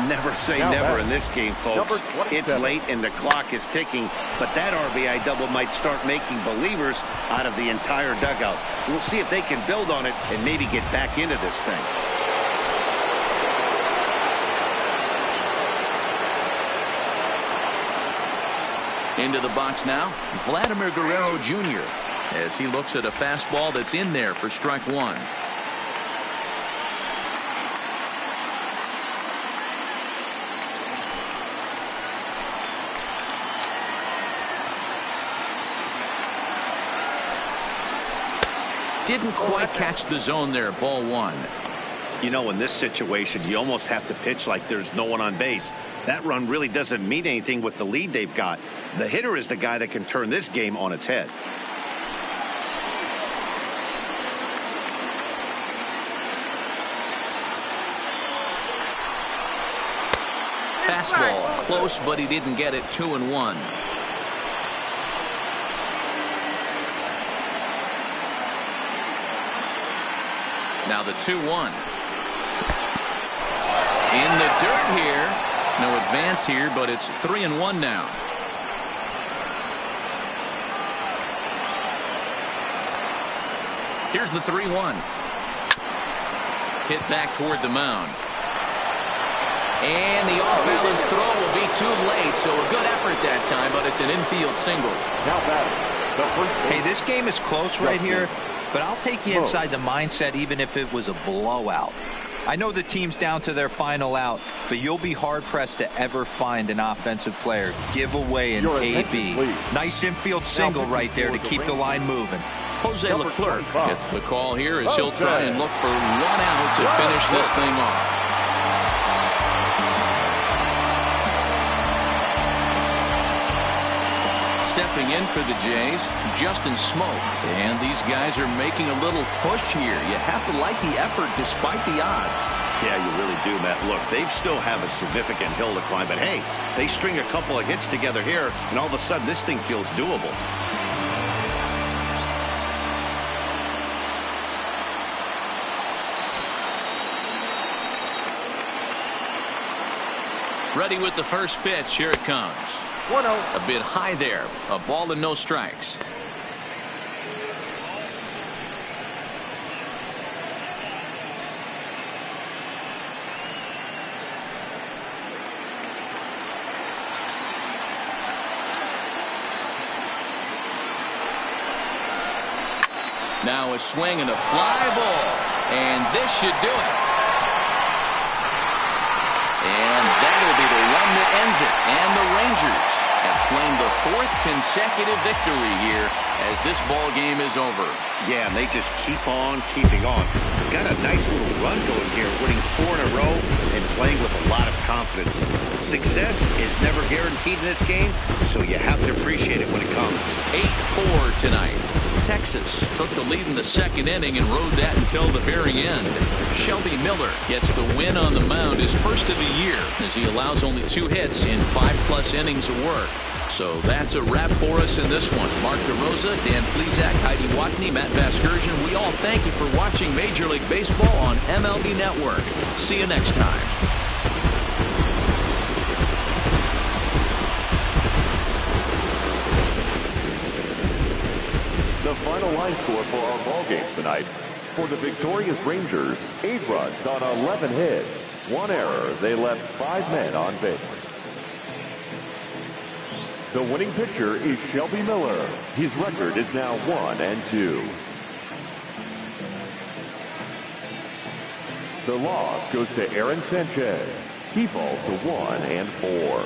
Never say never in this game, folks. It's late and the clock is ticking, but that RBI double might start making believers out of the entire dugout. We'll see if they can build on it and maybe get back into this thing. Into the box now, Vladimir Guerrero Jr. as he looks at a fastball that's in there for strike 1. Didn't quite catch the zone there. Ball 1. You know, in this situation, you almost have to pitch like there's no one on base. That run really doesn't mean anything with the lead they've got. The hitter is the guy that can turn this game on its head. Fastball close, but he didn't get it. 2-1. Now the 2-1. In the dirt here. No advance here, but it's 3-1 now. Here's the 3-1. Hit back toward the mound. And the off-balance throw will be too late, so a good effort that time, but it's an infield single. Hey, this game is close right here. But I'll take you inside the mindset even if it was a blowout. I know the team's down to their final out, but you'll be hard-pressed to ever find an offensive player give away an AB. Nice infield single right there to keep the line moving. Jose Leclerc gets the call here as he'll try and look for 1 out to finish this thing off. Stepping in for the Jays, Justin Smoak. And these guys are making a little push here. You have to like the effort despite the odds. Yeah, you really do, Matt. Look, they still have a significant hill to climb, but hey, they string a couple of hits together here, and all of a sudden this thing feels doable. Ready with the first pitch. Here it comes. 1-0. A bit high there. A ball and no strikes. Now a swing and a fly ball. And this should do it. And that'll be the one that ends it. And the Rangers have claimed the 4th consecutive victory here as this ball game is over. Yeah, and they just keep on keeping on. Got a nice little run going here, winning 4 in a row and playing with a lot of confidence. Success is never guaranteed in this game, so you have to appreciate it when it comes. 8-4 tonight. Texas took the lead in the 2nd inning and rode that until the very end. Shelby Miller gets the win on the mound, his first of the year, as he allows only 2 hits in 5+ innings of work. So that's a wrap for us in this one. Mark DeRosa, Dan Plesac, Heidi Watney, Matt Vasgersian, we all thank you for watching Major League Baseball on MLB Network. See you next time. The final line score for our ball game tonight. For the victorious Rangers, 8 runs on 11 hits. 1 error. They left 5 men on base. The winning pitcher is Shelby Miller. His record is now 1-2. The loss goes to Aaron Sanchez. He falls to 1-4.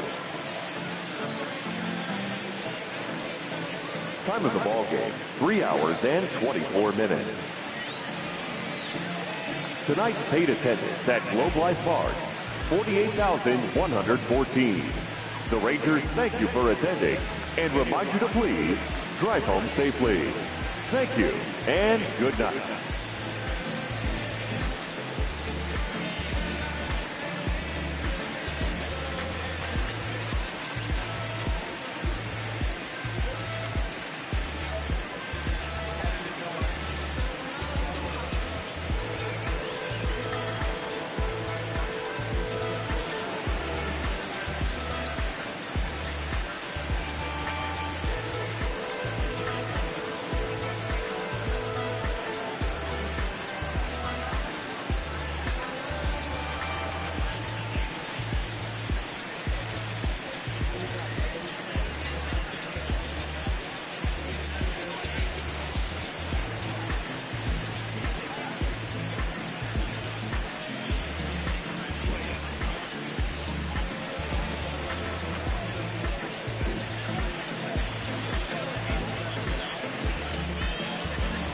Time of the ball game, 3 hours and 24 minutes. Tonight's paid attendance at Globe Life Park, 48,114. The Rangers thank you for attending and remind you to please drive home safely. Thank you and good night.